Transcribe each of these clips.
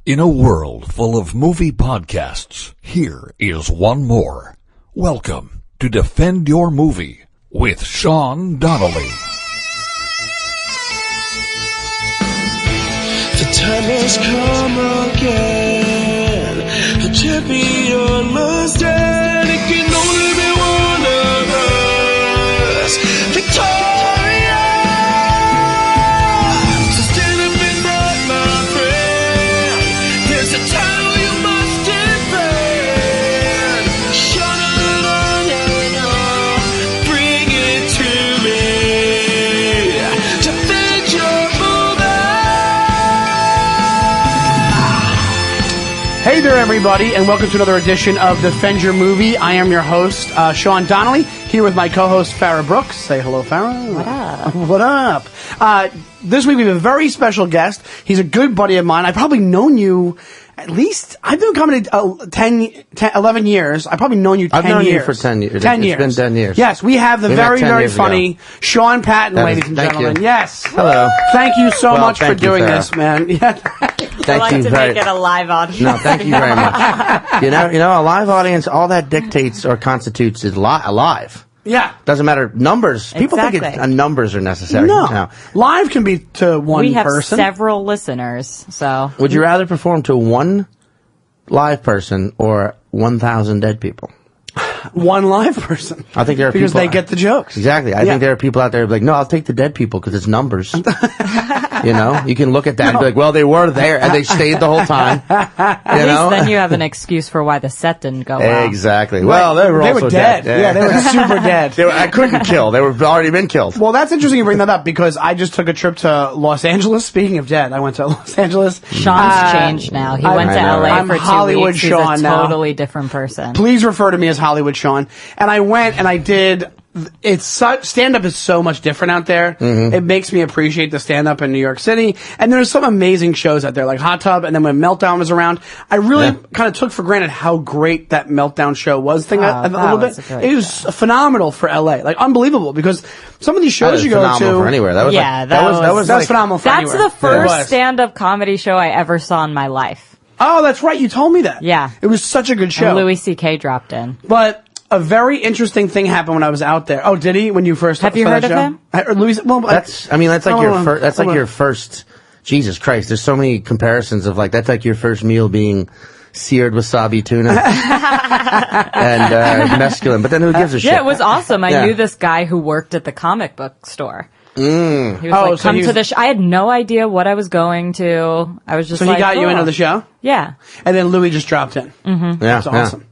In a world full of movie podcasts, here is one more. Welcome to Defend Your Movie with Sean Donnelly. The time has come again. A champion must stand. It can only be one of us. Victoria! So stand up and fight, my friend. There's a title you must defend. Shine a light on, bring it to me. Defend your Hey there, everybody, and welcome to another edition of Defend Your Movie. I am your host, Sean Donnelly, here with my co-host, Farrah Brooks. Say hello, Farrah. What up? What up? This week we have a very special guest. He's a good buddy of mine. I've probably known you at least, I've been coming to 11 years. I've probably known you 10 years. I've known you for 10 years. 10 years. It's been 10 years. Yes, we have the very, very funny Sean Patton, ladies and thank gentlemen. you. Yes. Hello. Thank you so much for thank you, doing Farrah. this, man. Yeah. Thank I like you to very make it a live audience. No, thank you very much. You know, a live audience, all that dictates or constitutes is alive. Yeah. Doesn't matter. Numbers. People think Exactly. numbers are necessary. No. No. Live can be to one We have person. several listeners, so Would you rather perform to one live person or 1,000 dead people? One live person. I think there are because people they get the jokes. Exactly. I Yeah. think there are people out there who are like, no, I'll take the dead people because it's numbers. You know, you can look at that and be like, well, they were there and they stayed the whole time. at least then you have an excuse for why the set didn't go well. Exactly. Well, they were also dead. Yeah, they were super dead. I couldn't kill. They were already been killed. Well, that's interesting you bring that up because I just took a trip to Los Angeles. Speaking of dead, I went to Los Angeles. Sean's changed now. He went to know, LA right? I'm for 2 Hollywood weeks. He's Sean a now. totally different person. Please refer to me as Hollywood Sean. And I went and I did. It's stand-up is so much different out there. Mm-hmm. It makes me appreciate the stand-up in New York City. And there's some amazing shows out there, like Hot Tub. And then when Meltdown was around, I really kind of took for granted how great that Meltdown show was. A that little was bit. a great It was phenomenal for LA, like unbelievable. Because some of these shows you go phenomenal to, for anywhere. That was Yeah, like, that that was- was that's like, phenomenal for That's anywhere. the It first was. stand-up comedy show I ever saw in my life. Oh, that's right. You told me that. Yeah. It was such a good show. And Louis C.K. dropped in. But a very interesting thing happened when I was out there. Oh, did he? When you first Have you saw heard that of show? him? Louis, well, That's like your first. That's like your first. Jesus Christ! There's so many comparisons of like that's like your first meal being seared wasabi tuna and mescaline. But then who gives a shit? Yeah, it was awesome. I Yeah. knew this guy who worked at the comic book store. He was Oh, like, so come he to was- the show. I had no idea what I was going to. I was just So like, he got you oh. into the show? Yeah. And then Louis just dropped in. Yeah, That's awesome.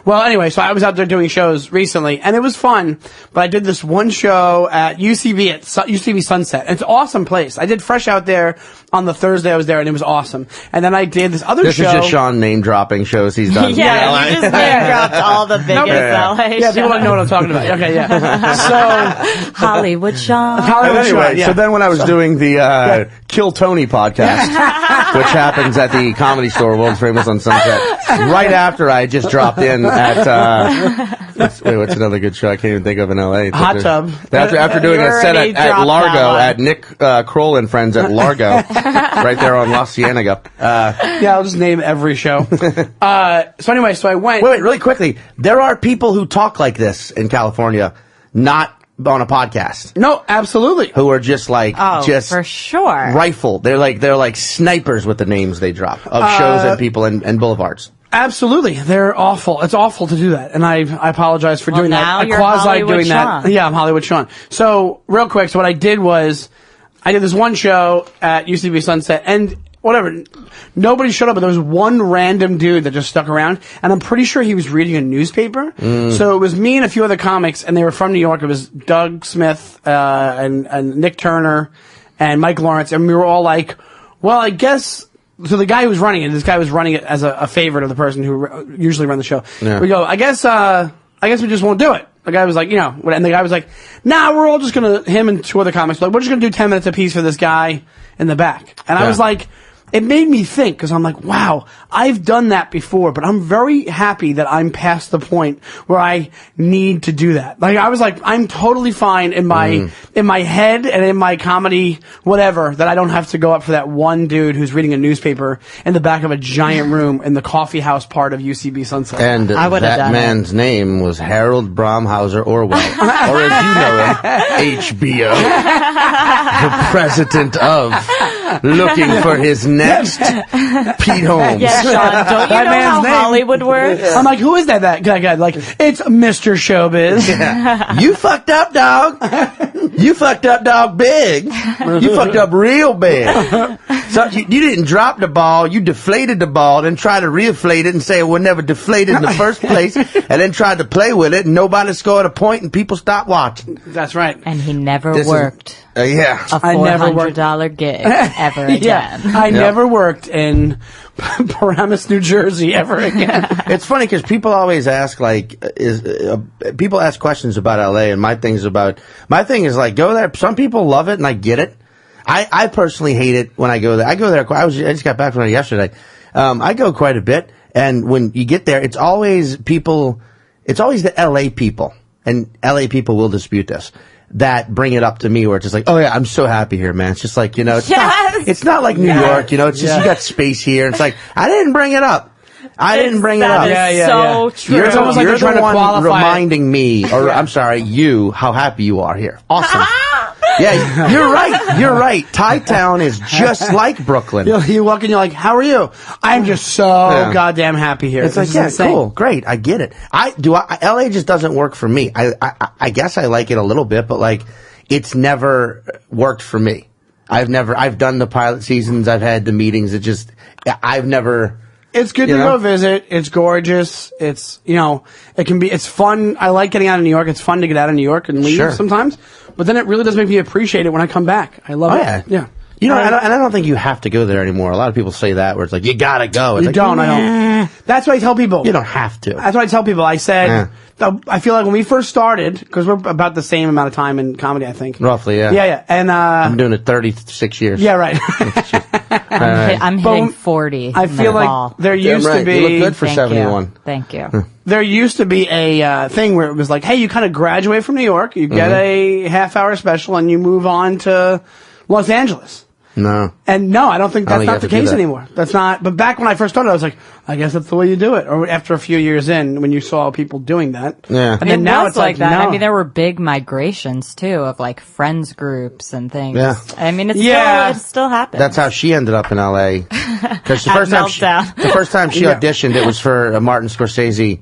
Well, anyway, so I was out there doing shows recently, and it was fun. But I did this one show at UCB at UCB Sunset. It's an awesome place. I did Fresh out there on the Thursday I was there, and it was awesome. And then I did this other This show. is just Sean name dropping shows he's done. Yeah, you just name dropped all the biggest Yeah. LA Yeah, people don't know what I'm talking about. Okay, yeah. So Hollywood Sean. Hollywood Anyway, show, yeah. so then when I was doing the Kill Tony podcast, which happens at the Comedy Store, world famous on Sunset, right after I just dropped in at what's another good show I can't even think of in LA? Hot Tub. After doing You a set already at dropped Largo that one. at Nick Kroll and Friends at Largo, right there on La Cienega. Yeah, I'll just name every show. So anyway, so I went. Wait, really quickly. There are people who talk like this in California, not on a podcast, No, absolutely. who are just like, Oh, just for sure. rifle. They're like snipers with the names they drop of shows and people and boulevards. Absolutely. They're awful. It's awful to do that. And I apologize for doing now that. you're Quasi Hollywood doing Sean. that. Yeah, I'm Hollywood Sean. So, real quick, so what I did was, I did this one show at UCB Sunset, and whatever, nobody showed up, but there was one random dude that just stuck around, and I'm pretty sure he was reading a newspaper. So it was me and a few other comics, and they were from New York. It was Doug Smith, and Nick Turner, and Mike Lawrence, and we were all like, well, I guess. So the guy who was running it, this guy was running it as a favorite of the person who usually run the show. Yeah. We go, I guess we just won't do it. The guy was like, and the guy was like, nah, we're all just gonna, him and two other comics, like, we're just gonna do 10 minutes apiece for this guy in the back. And I Yeah. was like, it made me think, because I'm like, wow, I've done that before, but I'm very happy that I'm past the point where I need to do that. Like, I was like, I'm totally fine in my head and in my comedy, whatever, that I don't have to go up for that one dude who's reading a newspaper in the back of a giant room in the coffee house part of UCB Sunset. And I would've that done man's name was Harold Bromhauser Orwell, or as you know him, HBO, the president of looking for his next Pete Holmes. Yeah, Sean, don't you That know man's how name. Hollywood works? I'm like, who is that guy? Like, it's Mr. Showbiz. You fucked up, dog. You fucked up, dog, big. You fucked up real big. So you didn't drop the ball. You deflated the ball, then tried to reinflate it and say it was never deflated in the first place, and then tried to play with it, and nobody scored a point, and people stopped watching. That's right. And he never This is- worked Yeah. a I never worked- $400 gig ever again. Yeah, I never worked in Paramus, New Jersey ever again. It's funny because people always ask, like, people ask questions about LA, and my thing is like, go there. Some people love it, and I get it. I personally hate it when I go there. I just got back from it yesterday. I go quite a bit, and when you get there, it's always the LA people, and LA people will dispute this, that bring it up to me, where it's just like, oh yeah, I'm so happy here, man. It's just like, it's not like New York, it's just, you got space here. It's like, I didn't bring it up. I didn't bring it up. That is so true. You're, It's almost like you're they're trying the to one qualify it. reminding me, or I'm sorry, you, how happy you are here. Awesome. Yeah, you're right. You're right. Thai-town is just like Brooklyn. You walk in, you're like, how are you? I'm just so goddamn happy here. It's like, This is yeah, insane. cool, great, I get it. LA just doesn't work for me. I guess I like it a little bit, but like, it's never worked for me. I've done the pilot seasons, I've had the meetings, I've never... It's good to go visit. It's gorgeous. It's, it's fun. I like getting out of New York. It's fun to get out of New York and leave sometimes. But then it really does make me appreciate it when I come back. I love it. Yeah. Yeah. I don't think you have to go there anymore. A lot of people say that, where it's like, you gotta go. It's You like, don't. I don't. That's what I tell people. You don't have to. That's what I tell people. I said, I feel like when we first started, because we're about the same amount of time in comedy, I think. Roughly, yeah. Yeah. And, I'm doing it 36 years. yeah, right. I'm hitting But 40. I feel like there used to be. You look good for Thank 71. You. Thank you. There used to be a thing where it was like, hey, you kind of graduate from New York, you get a half-hour special, and you move on to Los Angeles. No. And no, I don't think that's think you not have the to do case that. anymore. That's not. But back when I first started, I was like, I guess that's the way you do it. Or after a few years in, when you saw people doing that. Yeah. And then It now was it's like that. no. I mean, there were big migrations too of like friends groups and things. Yeah. I mean, it still happens. That's how she ended up in LA. Because the At first time she auditioned, it was for Martin Scorsese.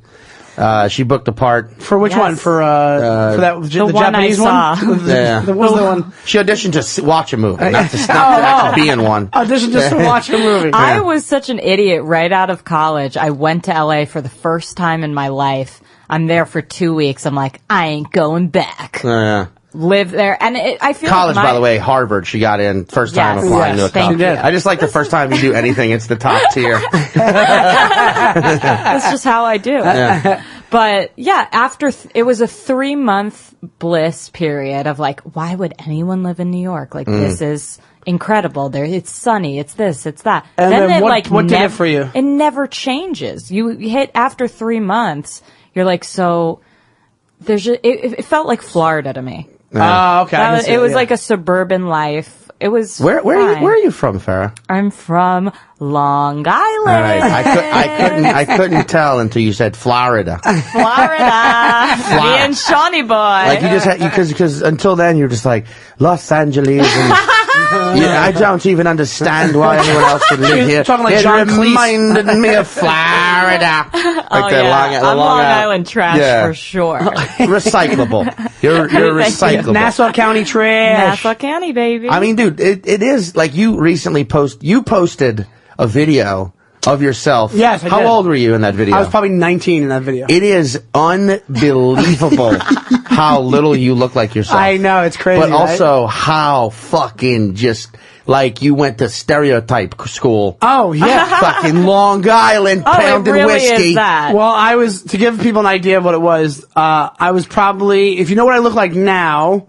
She booked a part. For which Yes. one? For that the one I Japanese saw. one? Yeah. What was the one? She auditioned to watch a movie, not to actually be in one. Audition just to watch a movie. I was such an idiot right out of college. I went to LA for the first time in my life. I'm there for 2 weeks. I'm like, I ain't going back. Yeah. Live there. And I feel College, like by the way, Harvard. She got in first time Yes. applying Yes, to a college. thank you. I just like the first time you do anything, it's the top tier. that's just how I do it. Yeah. But yeah, after it was a 3-month bliss period of like, why would anyone live in New York? Like, this is incredible. There, it's sunny. It's this. It's that. And then it, what did it for you? It never changes. You hit after 3 months. You're like, so there's just, it felt like Florida to me. Oh, okay. I can see It was yeah. like a suburban life. It was Where fine. are you from, Farrah? I'm from Long Island. All right, I couldn't tell until you said Florida. Florida. Me and Shawnee boy. Like you just had because until then you're just like Los Angeles. And, I don't even understand why anyone else would live here. Talking like it John Cleese. reminded me of Florida. Like the I'm Long Island trash for sure. Recyclable. You're recyclable. Nassau County trash. Nassau County, baby. I mean, dude, it is like you recently posted a video of yourself. Yes, I How did. old were you in that video? I was probably 19 in that video. It is unbelievable how little you look like yourself. I know, it's crazy. But right? also how fucking just like you went to stereotype school. Oh, yeah. Fucking Long Island pounding it really whiskey. is that. Well, I was, to give people an idea of what it was, I was probably, if you know what I look like now,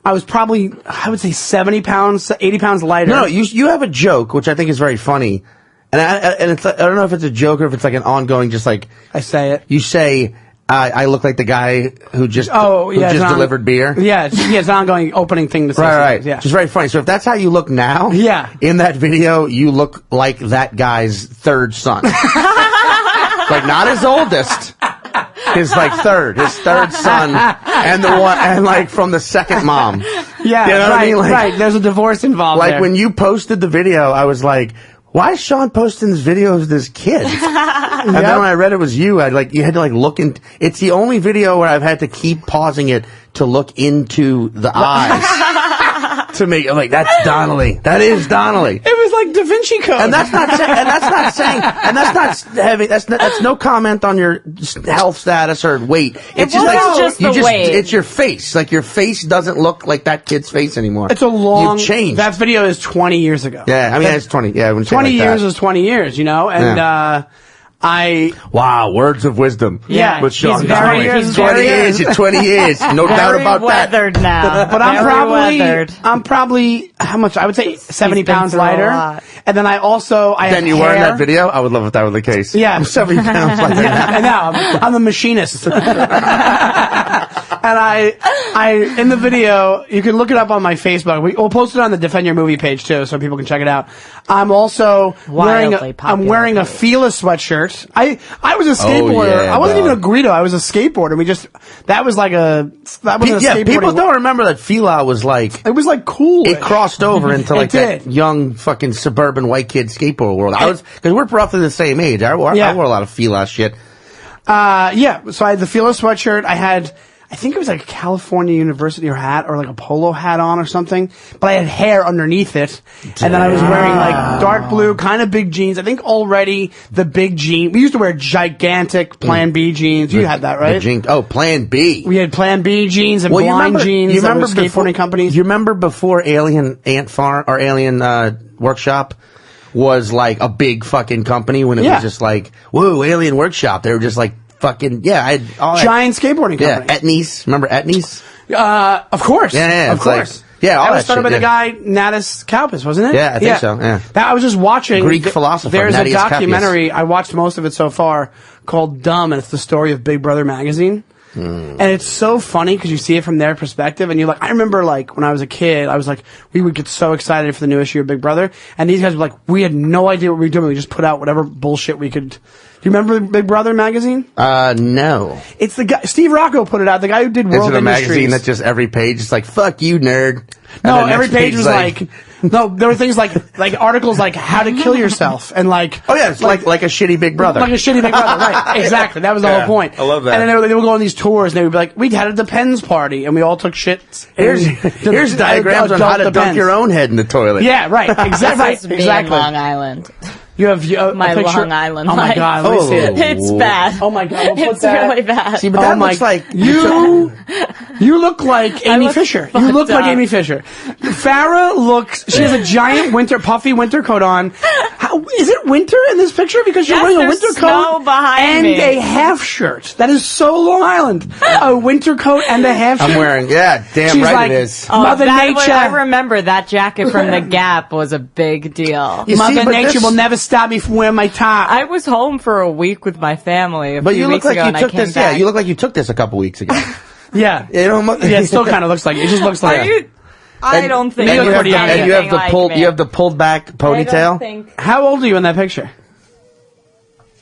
I was probably, I would say 70 pounds, 80 pounds lighter. No, you have a joke, which I think is very funny. And I don't know if it's a joke or if it's like an ongoing, just like... I say it. You say, I look like the guy who just delivered beer. Yeah, it's an ongoing opening thing to say. Right. Yeah. Which is very funny. So if that's how you look now, in that video, you look like that guy's third son. Like, not his oldest. His third son, and like from the second mom. Yeah, you know what I mean? Like, right. There's a divorce involved. Like there. when you posted the video, I was like, why is Sean posting this video of this kid? And then when I read it was you, you had to look in. It's the only video where I've had to keep pausing it to look into the eyes to make. I'm like, that's Donnelly. That is Donnelly. It was like Da Vinci Code. And that's no comment on your health status or weight. It's just the weight. It's your face. Like, your face doesn't look like that kid's face anymore. It's a long... You've changed. That video is 20 years ago. Yeah, I mean, it's 20. Yeah, 20 years is 20 years, you know? And, Wow, words of wisdom. Yeah, with Sean he's Donnelly. very- 20 years, 20 years. No doubt about that. Weathered now. But I'm probably, how much? I would say 70 been pounds through a lighter. lot. And then I Then you were in that video? I would love if that were the case. Yeah. I'm 70 pounds lighter. I know. I'm a machinist. And I in the video, you can look it up on my Facebook. We'll post it on the Defend Your Movie page too, so people can check it out. I'm also wearing a Fila sweatshirt. I was a skateboarder. I wasn't even a Greedo. I was a skateboarder. That was a skateboarding. People don't remember that Fila was like... It was like cool. It crossed over into like that young fucking suburban white kid skateboard world. Because we're roughly the same age. I wore a lot of Fila shit. So I had the Fila sweatshirt. I think it was like a California University hat or like a polo hat on or something, but I had hair underneath it. And then I was wearing like dark blue, kind of big jeans. I think already the big jean. We used to wear gigantic Plan B jeans. You had that, right? Plan B. We had Plan B jeans and blind jeans. You remember skateboarding companies? You remember before Alien Ant Farm or Alien Workshop was like a big fucking company when it was just like, whoa, Alien Workshop. They were just like, fucking, I had all giant skateboarding company. Yeah, Etnies. Remember Etnies? Of course. Yeah, of course. All that was that started shit, by the guy Natis Kalpis, wasn't it? Yeah, I think so. Yeah. I was just watching Greek philosopher. There's Natis a documentary. I watched most of it so far called Dumb, and it's the story of Big Brother magazine. And it's so funny because you see it from their perspective, and you're like, I remember like when I was a kid, I was like, we would get so excited for the new issue of Big Brother, and these guys were like, we had no idea what we were doing. We just put out whatever bullshit we could. Do you remember Big Brother magazine? No. It's the guy Steve Rocco put it out. The guy who did World Is it a Industries. magazine that just every page is like, fuck you, nerd? No, every page was like no, there were things like articles like how to kill yourself and like it's like a shitty Big Brother. Like a shitty Big Brother, right. Exactly. That was the whole point. I love that. And then they would go on these tours and they would be like, we had a Depends party and we all took shits. Here's diagrams on how to dunk your own head in the toilet. Yeah, right. Exactly. This is me in Long Island. You have my a picture? Long Island Oh my life. God, let me see it. It's bad. Oh my God, we'll put It's that. really bad. See, but that looks like You look like Amy look Fisher. You look like up. Amy Fisher. Farrah looks. She has a giant puffy winter coat on. How is it winter in this picture? Because you're wearing a there's winter snow coat behind and me. a half shirt. That is so Long Island. A winter coat and a half shirt. I'm wearing. Yeah, damn She's right like, it is. Mother Nature. I remember that jacket from the Gap was a big deal. You see, Mother but Nature this- will never stop me from wearing my top. I was home for a week with my family. But you look weeks like ago, you and took I came this. back. Yeah, you look like you took this a couple weeks ago. Yeah. It still kind of looks like it. It just looks like. Are you? I don't think you you look look pretty young. And you have the like pulled. me. You have the pulled back I ponytail. don't think. How old are you in that picture?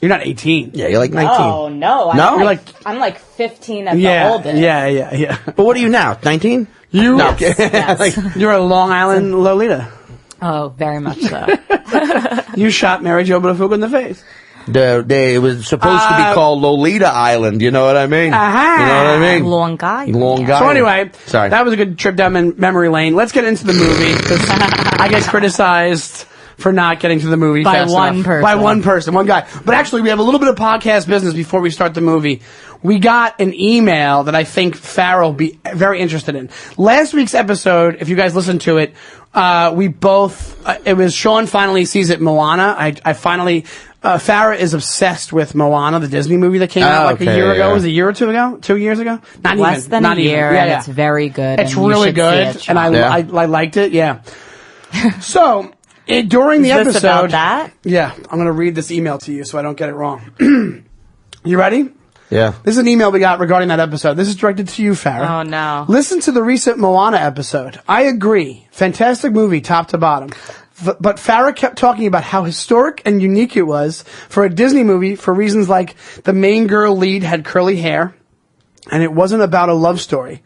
You're not 18. Yeah, you're like 19. Oh no! No? You're like- I'm like 15 at the Yeah, oldest. yeah. But what are you now? 19? You, No, okay. Yes. you're a Long Island Lolita. Oh, very much so. You shot Mary Jo Buttafuoco in the face. It was supposed to be called Lolita Island. You know what I mean? Aha. You know what I mean? Long guy. Long guy. So anyway, Sorry. that was a good trip down memory lane. Let's get into the movie because I get criticized for not getting to the movie By fast one enough. person. By one person, one guy. But actually, we have a little bit of podcast business before we start the movie. We got an email that I think Farrell will be very interested in. Last week's episode, if you guys listened to it, we both, it was Sean finally sees it, Moana. I finally Farrah is obsessed with Moana, the Disney movie that came out like a year ago. Yeah. Was it a year or two ago? 2 years ago? Not Less even. than not a year, even. Yeah, and yeah. it's very good. It's and you really should good, see it, and Sean. I liked it. Yeah. So during the Is this episode, about that? yeah, I'm going to read this email to you so I don't get it wrong. You ready? Yeah. This is an email we got regarding that episode. This is directed to you, Farrah. Oh, no. Listen to the recent Moana episode. I agree. Fantastic movie, top to bottom. But Farrah kept talking about how historic and unique it was for a Disney movie for reasons like the main girl lead had curly hair, and it wasn't about a love story.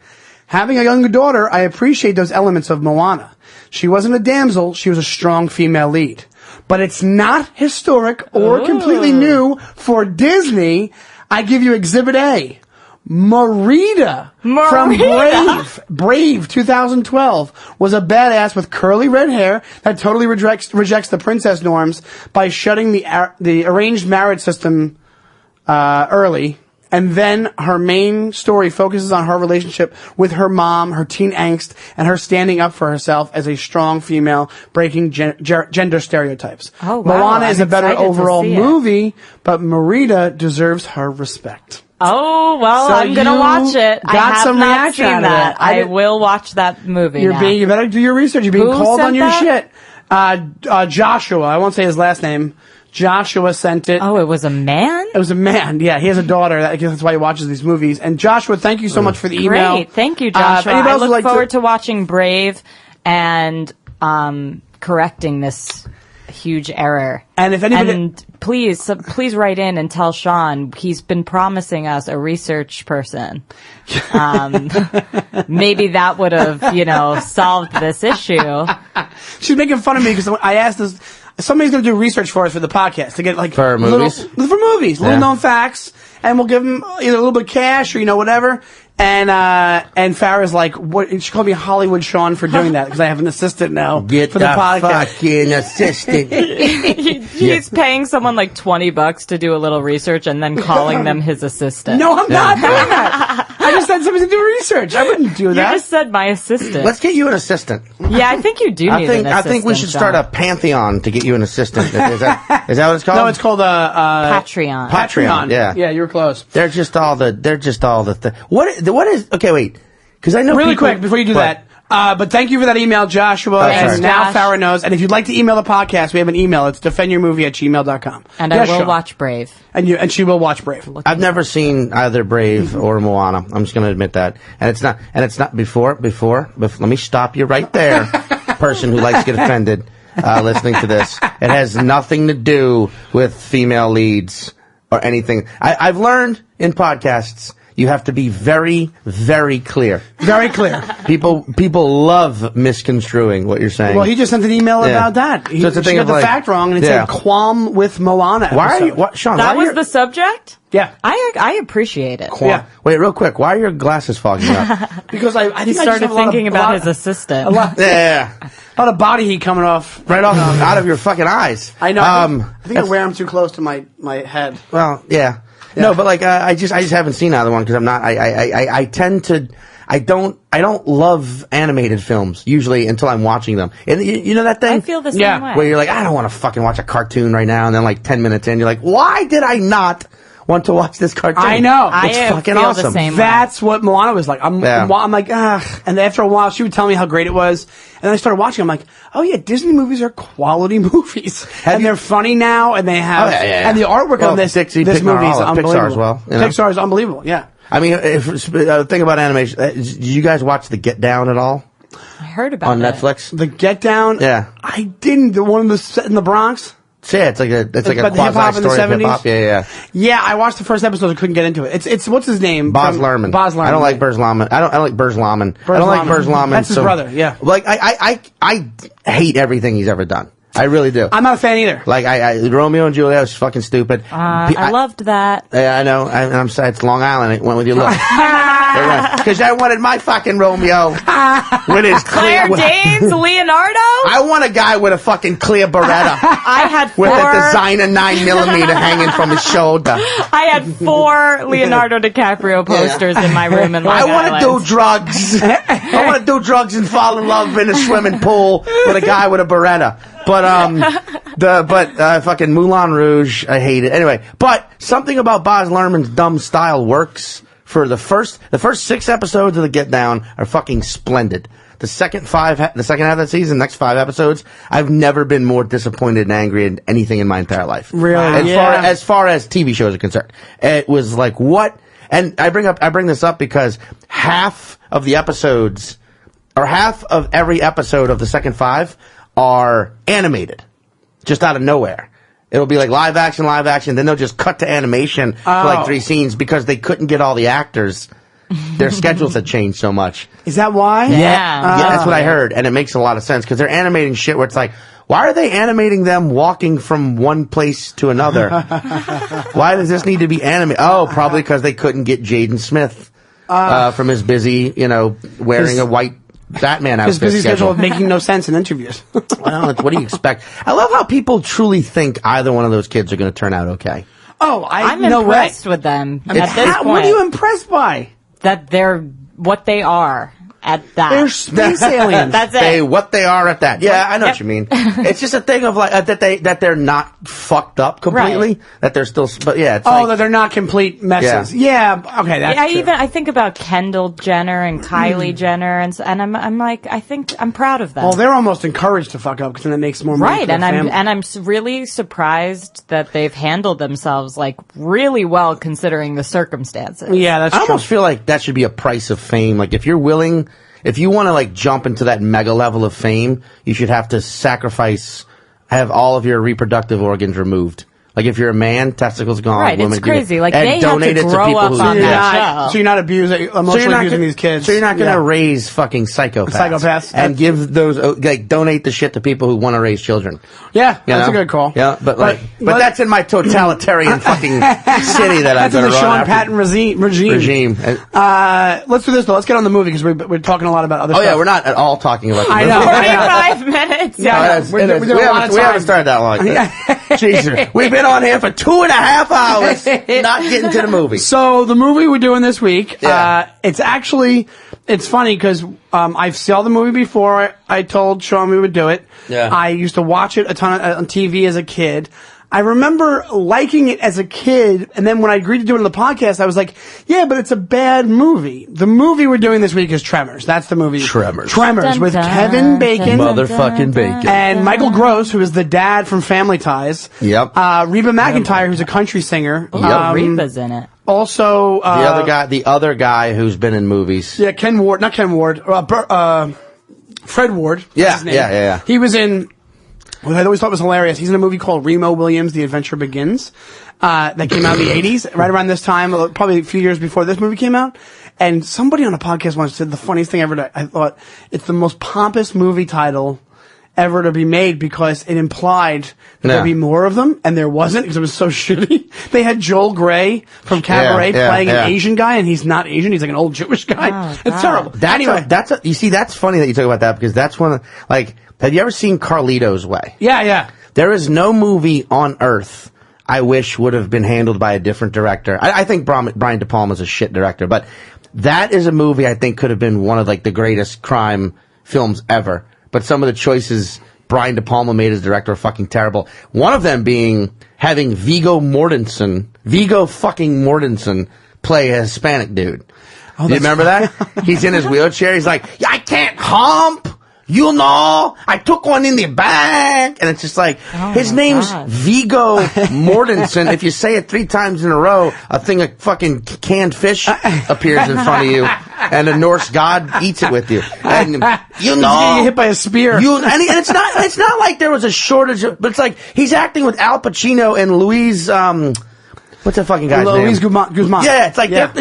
Having a younger daughter, I appreciate those elements of Moana. She wasn't a damsel, she was a strong female lead. But it's not historic or completely new for Disney. I give you Exhibit A. Merida from Brave 2012 was a badass with curly red hair that totally rejects the princess norms by shutting the arranged marriage system early. And then her main story focuses on her relationship with her mom, her teen angst, and her standing up for herself as a strong female, breaking gender stereotypes. Oh, wow. Moana is I'm a better excited to overall see it. movie, but Merida deserves her respect. Oh, well, So I'm going to you watch it. I got have some not reaction seen out of that. it. I I did- will watch that movie now. You better do your research. You're being Who called on sent your that? shit. Joshua, I won't say his last name. Joshua sent it. Oh, it was a man? It was a man. Yeah, he has a daughter. I guess that's why he watches these movies. And Joshua, thank you so much for the email. Great. Thank you, Joshua. anybody I else would look like forward to watching Brave and correcting this huge error. And if anybody- And please write in and tell Sean he's been promising us a research person. Maybe that would have, solved this issue. She's making fun of me because I asked this. Somebody's going to do research for us for the podcast to get like For movies? little known facts, and we'll give them either a little bit of cash or whatever. And Farrah's like, what? She called me Hollywood Sean for doing that because I have an assistant now Get for the podcast. fucking assistant. He's paying someone like $20 to do a little research and then calling them his assistant. No, I'm not doing that. I just said somebody to do research. I wouldn't do You that. just said my assistant. Let's get you an assistant. Yeah, I think you do need an assistant. I think we should start Sean. a pantheon to get you an assistant. Is that what it's called? No, it's called Patreon. Patreon. Yeah. Yeah, you were close. They're just all the. What is? Okay, wait. Because I know Really people- quick before you do But- that. But thank you for that email, Joshua. Thanks, and now Josh. Farrah knows. And if you'd like to email the podcast, we have an email. It's defendyourmovie@gmail.com. And Yes, I will Sean. watch Brave. And she will watch Brave. I've never seen either Brave or Moana. I'm just going to admit that. And it's not before, let me stop you right there, person who likes to get offended listening to this. It has nothing to do with female leads or anything. I've learned in podcasts, you have to be very, very clear. Very clear. People love misconstruing what you're saying. Well, he just sent an email Yeah. about that. So it's a she thing got of the like- fact wrong, and it Yeah. said qualm with Moana. why are you, episode. Sean? That why was are the subject? Yeah. I appreciate it. Yeah. Wait, real quick. Why are your glasses fogging up? Because I He think I just started have a lot of- thinking a about lot- his assistant. A lot Yeah. of body heat coming off. Right off out of your fucking eyes. I know. I think I that's- wear them too close to my head. Well, yeah. No, but like I just haven't seen either one because I'm not. I tend to. I don't love animated films usually until I'm watching them. And you know that thing? I feel the same Yeah. way. where you're like, I don't want to fucking watch a cartoon right now, and then like 10 minutes in, you're like, why did I not want to watch this cartoon? I know. It's I fucking feel the awesome. same way. That's what Moana was like. I'm like, ugh. And after a while, she would tell me how great it was. And then I started watching. I'm like, oh yeah, Disney movies are quality movies. And they're funny now, and they have, Oh, yeah. and the artwork Well, on this Dixie, movie Pixar, is all of unbelievable. Pixar as well, you know? Pixar is unbelievable, yeah. I mean, think about animation. Did you guys watch The Get Down at all I heard about on it. Netflix? The Get Down, Yeah. I didn't. The one that's set in the Bronx. Yeah, it's like a about the hip-hop quasi in the story of 70s? hip hop. Yeah. Yeah, I watched the first episode. I couldn't get into it. It's what's his name? Boz From- Luhrmann. Boz Luhrmann. I don't like Burs Luhrmann. I don't like Burs Luhrmann. I Burs don't like Luhrmann. Burs Luhrmann. That's his brother, yeah. Like I hate everything he's ever done. I really do. I'm not a fan either. Like Romeo and Juliet was fucking stupid. I loved that. Yeah, I know. I'm sorry. It's Long Island. It went with your look. Because I wanted my fucking Romeo with his Claire Danes, Leonardo. I want a guy with a fucking clear Beretta I had with a 4. designer 9mm hanging from his shoulder. I had 4 Leonardo DiCaprio posters in my room in Long I want to Island. do drugs. I want to do drugs and fall in love in a swimming pool with a guy with a Beretta. But fucking Moulin Rouge, I hate it. Anyway, but something about Baz Luhrmann's dumb style works for the first 6 episodes of The Get Down are fucking splendid. The second half of that season, next 5 episodes, I've never been more disappointed and angry at anything in my entire life. Really? As far as TV shows are concerned, it was like what? And I bring this up because half of the episodes, or half of every episode of the second 5 are animated, just out of nowhere. It'll be like live action, then they'll just cut to animation for like 3 scenes because they couldn't get all the actors. Their schedules had changed so much. Is that why? Yeah. Yeah, that's what I heard, and it makes a lot of sense because they're animating shit where it's like, why are they animating them walking from one place to another? Why does this need to be animated? Oh, probably because they couldn't get Jaden Smith from his busy, wearing a white Batman outfit. His busy schedule of making no sense in interviews. Well, what do you expect? I love how people truly think either one of those kids are going to turn out okay. Oh, I'm no impressed way. with them at this point. What are you impressed by? That they're what they are at that. They're space aliens. That's it. What they are at that. Yeah, I know what you mean. It's just a thing of like that they're not fucked up completely. Right. That they're still, but yeah. It's that they're not complete messes. Yeah. Okay, that's true. I think about Kendall Jenner and Kylie Jenner, and I'm like, I think I'm proud of them. Well, they're almost encouraged to fuck up because then it makes more money. Right, for the family. I'm really surprised that they've handled themselves like really well considering the circumstances. Yeah, that's I true. almost feel like that should be a price of fame. Like if you're willing. If you want to like jump into that mega level of fame, you should have to have all of your reproductive organs removed. Like if you're a man, testicles gone. Right, women it's crazy. Like and they have donate to it to grow people up who on need that it. show. So you're not emotionally abusing these kids. So you're not going to raise fucking psychopaths. And give those, donate the shit to people who want to raise children. Yeah, that's a good call. Yeah, but that's in my totalitarian fucking city that I'm that's in going the to run Sean Patton regime. Let's do this though. Let's get on the movie because we're talking a lot about other stuff. Oh yeah, we're not at all talking about the movie. I know. 45 minutes. Yeah, We haven't started that long. Jesus. We've been on here for 2.5 hours not getting to the movie. So the movie we're doing this week, it's funny because I've saw the movie before. I told Sean we would do it. Yeah. I used to watch it a ton on TV as a kid. I remember liking it as a kid, and then when I agreed to do it on the podcast, I was like, yeah, but it's a bad movie. The movie we're doing this week is Tremors. That's the movie. Tremors. Dun, with dun, Kevin Bacon. Motherfucking Bacon. And Michael Gross, who is the dad from Family Ties. Yep. Reba McEntire, who's a country singer. Reba's in it. Also, the other guy who's been in movies. Yeah, Fred Ward. Yeah, That's his name. yeah. He was in. What I always thought was hilarious. He's in a movie called Remo Williams: The Adventure Begins, that came out in the 80s, right around this time, probably a few years before this movie came out. And somebody on a podcast once said the funniest thing ever. I thought it's the most pompous movie title ever to be made because it implied that there'd be more of them, and there wasn't because it was so shitty. They had Joel Grey from Cabaret playing an Asian guy, and he's not Asian. He's like an old Jewish guy. It's terrible. You see, that's funny that you talk about that because that's one of, have you ever seen Carlito's Way? Yeah. There is no movie on earth I wish would have been handled by a different director. I think Brian De Palma's a shit director, but that is a movie I think could have been one of the greatest crime films ever. But some of the choices Brian De Palma made as director are fucking terrible. One of them being having Viggo fucking Mortensen play a Hispanic dude. Do you remember that? He's in his wheelchair. He's like, I can't hump. I took one in the back. And it's just like, his name's Viggo Mortensen. If you say it 3 times in a row, a thing of fucking canned fish appears in front of you, and a Norse god eats it with you. And, He's getting hit by a spear. And it's not like there was a shortage of, but it's like, he's acting with Al Pacino and Louise, what's that fucking guy's name? Luis Guzman. Yeah, it's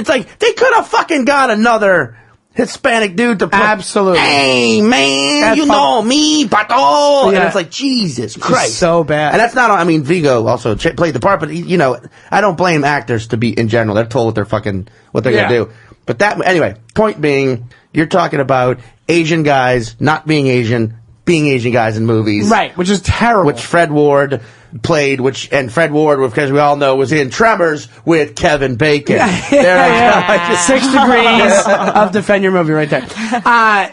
like, they could have fucking got another Hispanic dude to play. Absolutely. Hey, man, That's me, Pato. Yeah. And it's like, Jesus Christ. It's so bad. And that's not, Viggo also played the part, but, I don't blame actors to be, in general. They're told what they're going to do. But anyway, point being, you're talking about Asian guys not being Asian, being Asian guys in movies. Right, which is terrible. Which Fred Ward played, and Fred Ward, because we all know, was in Tremors with Kevin Bacon. Yeah. 6 degrees of Defend Your Movie right there.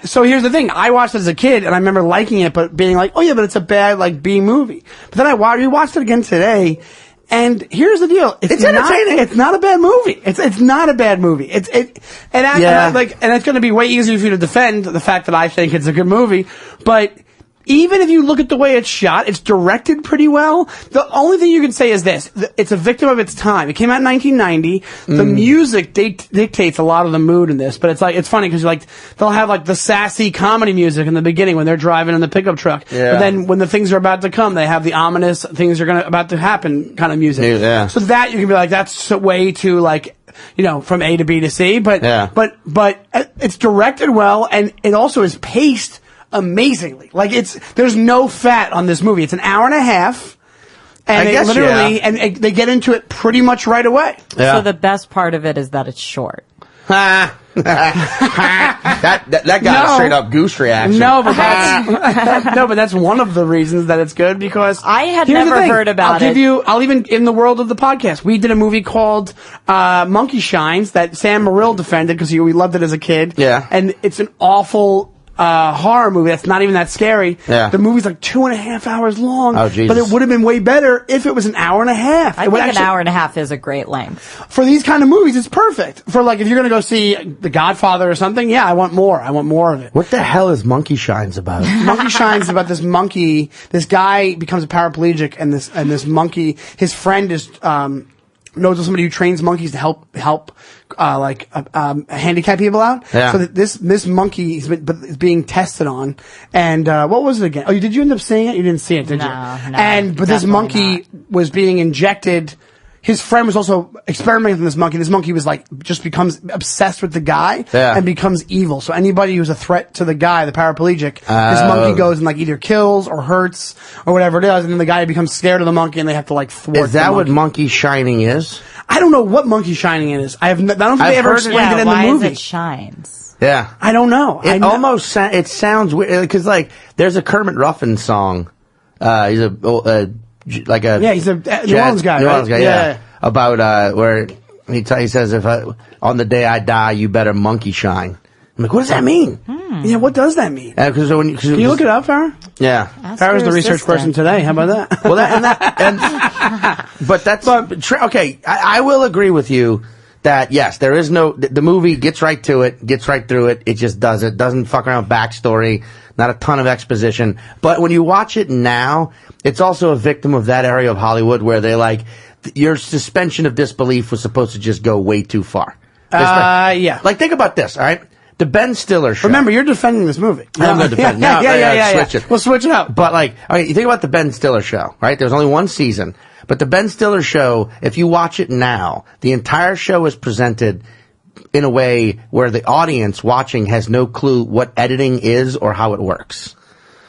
So here's the thing. I watched it as a kid, and I remember liking it, but being like, oh yeah, but it's a bad, like, B movie. But then I rewatched it again today, and here's the deal. It's entertaining. It's not a bad movie. It's not a bad movie. And it's going to be way easier for you to defend the fact that I think it's a good movie, but even if you look at the way it's shot, it's directed pretty well. The only thing you can say is this. It's a victim of its time. It came out in 1990. The music dictates a lot of the mood in this, but it's funny because they'll have like the sassy comedy music in the beginning when they're driving in the pickup truck. Yeah. But then when the things are about to come, they have the ominous things are about to happen kind of music. Yeah. So that you can be like, that's way too like, from A to B to C, but it's directed well, and it also is paced amazingly. Like there's no fat on this movie. It's an hour and a half, and and they get into it pretty much right away. Yeah. So the best part of it is that it's short. that got straight up goose reaction. No, but that's one of the reasons that it's good, because I had never heard about it. I'll even in the world of the podcast, we did a movie called Monkey Shines that Sam Morrill defended because we loved it as a kid. Yeah, and it's an awful horror movie that's not even that scary. Yeah. The movie's like 2.5 hours long. Oh, Jesus. But it would have been way better if it was an hour and a half. I think an hour and a half is a great length. For these kind of movies, it's perfect. For like, if you're going to go see The Godfather or something, yeah, I want more. I want more of it. What the hell is Monkey Shines about? Monkey Shines is about this monkey. This guy becomes a paraplegic, and this monkey, his friend is, knows of somebody who trains monkeys to help handicapped people out. Yeah. So that this monkey is being tested on, and what was it again? Oh, did you end up seeing it? You didn't see it, did you? No. But this monkey was being injected. His friend was also experimenting with this monkey. This monkey was just becomes obsessed with the guy and becomes evil. So anybody who's a threat to the guy, the paraplegic, this monkey goes and either kills or hurts or whatever it is, and then the guy becomes scared of the monkey, and they have to thwart. Is that what Monkey Shining is? I don't know what Monkey Shining is. I don't think they ever explained it in the movie. Why is it shines? Yeah, I don't know. It sounds weird because there's a Kermit Ruffin song. He's a New Orleans guy. New Orleans guy, yeah. About where he says, on the day I die, you better monkey shine. I'm like, what does that mean? Yeah, what does that mean? Can you look it up, Farrah? Yeah, Farrah's the research person today. How about that? Well, okay. I will agree with you that yes, there is the movie gets right to it, gets right through it. It just doesn't fuck around with backstory, not a ton of exposition. But when you watch it now, it's also a victim of that area of Hollywood where your suspension of disbelief was supposed to just go way too far. Yeah. Think about this, all right? The Ben Stiller show. Remember, you're defending this movie. I'm going to defend. Switch it. We'll switch it up. But you think about the Ben Stiller show, right? There's only one season. But the Ben Stiller show, if you watch it now, the entire show is presented in a way where the audience watching has no clue what editing is or how it works.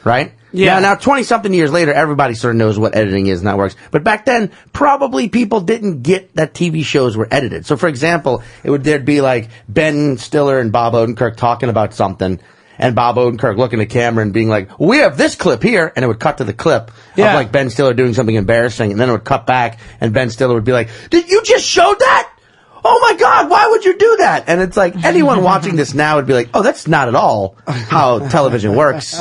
Right? Yeah. Now 20-something years later, everybody sort of knows what editing is and how it works. But back then, probably people didn't get that TV shows were edited. So, for example, there'd be Ben Stiller and Bob Odenkirk talking about something, and Bob Odenkirk looking at the camera and being like, we have this clip here, and it would cut to the clip of Ben Stiller doing something embarrassing, and then it would cut back, and Ben Stiller would be like, did you just show that? Oh my God, why would you do that? And it's anyone watching this now would be like, oh, that's not at all how television works.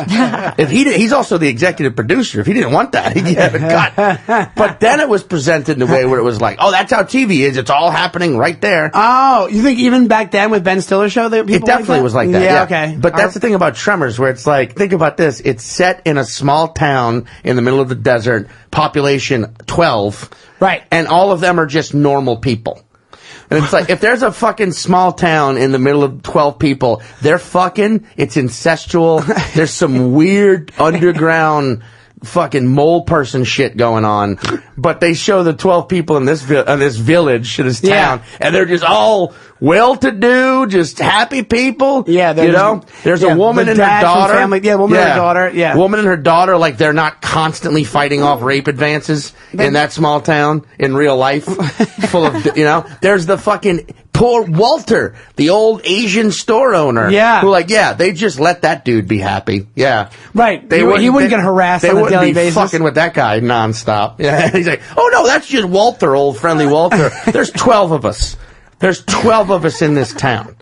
He's also the executive producer. If he didn't want that, he'd have it cut. But then it was presented in a way where it was oh, that's how TV is. It's all happening right there. Oh, you think even back then with Ben Stiller show, it definitely was like that. Yeah, okay. But that's the thing about Tremors, where it's think about this. It's set in a small town in the middle of the desert, population 12. Right. And all of them are just normal people. And it's if there's a fucking small town in the middle of 12 people, they're fucking, it's incestual, there's some weird underground fucking mole person shit going on, but they show the 12 people in this village, in this town, and they're just all well-to-do, just happy people. Yeah, there's a woman and her daughter. Woman and her daughter. Yeah, woman and her daughter, they're not constantly fighting off rape advances in that small town in real life, full of there's the fucking Poor Walter, the old Asian store owner. Yeah. Who, they just let that dude be happy. Yeah. Right. He wouldn't get harassed on a daily basis. They wouldn't be fucking with that guy nonstop. Yeah. He's like, oh no, that's just Walter, old friendly Walter. There's 12 of us. There's 12 of us in this town.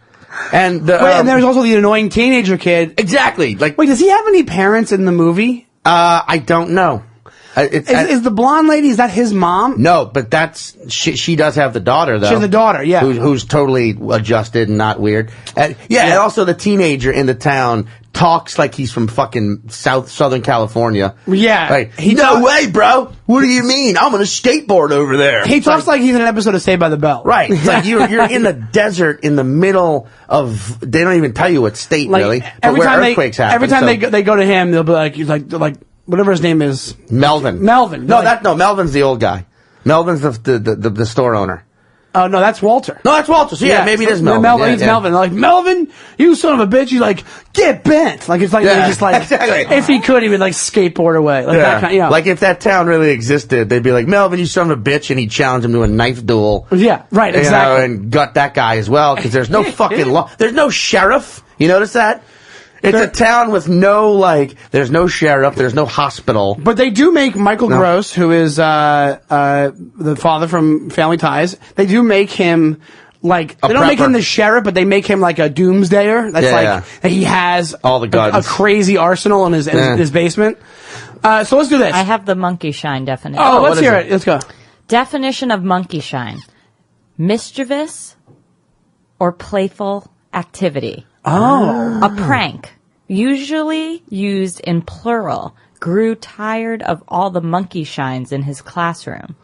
And and there's also the annoying teenager kid. Exactly. Wait, does he have any parents in the movie? I don't know. Is the blonde lady, is that his mom? No, but she does have the daughter, though. She has the daughter, yeah. Who's totally adjusted and not weird. And also the teenager in the town talks like he's from fucking Southern California. Yeah. Like, no way, bro. What do you mean? I'm on a skateboard over there. He talks like he's in an episode of Saved by the Bell. Right. It's like you're in the desert in the middle of, they don't even tell you what state, really. But where earthquakes happen. Every time they go to him, they'll be like, he's like, whatever his name is. Melvin. No, Melvin's the old guy. Melvin's the store owner. Oh, no, that's Walter. No, that's Walter. So maybe it is Melvin. He's Melvin. They're like, Melvin, you son of a bitch. He's like, get bent. Like, it's like, they just like, exactly. If he could, he would like skateboard away. Like that kind, Like if that town really existed, they'd be like, Melvin, you son of a bitch, and he'd challenge him to a knife duel. Yeah, right, exactly. And gut that guy as well, because there's no fucking law. There's no sheriff. You notice that? It's a town with there's no sheriff, there's no hospital. But they do make Michael Gross, who is the father from Family Ties, they do make him they don't make him the sheriff, but they make him like a doomsdayer. That's that he has all the guns. A crazy arsenal in his basement. So let's do this. I have the monkey shine definition. Oh, let's hear it. Let's go. Definition of monkey shine: mischievous or playful activity. Oh. A prank, usually used in plural, grew tired of all the monkey shines in his classroom.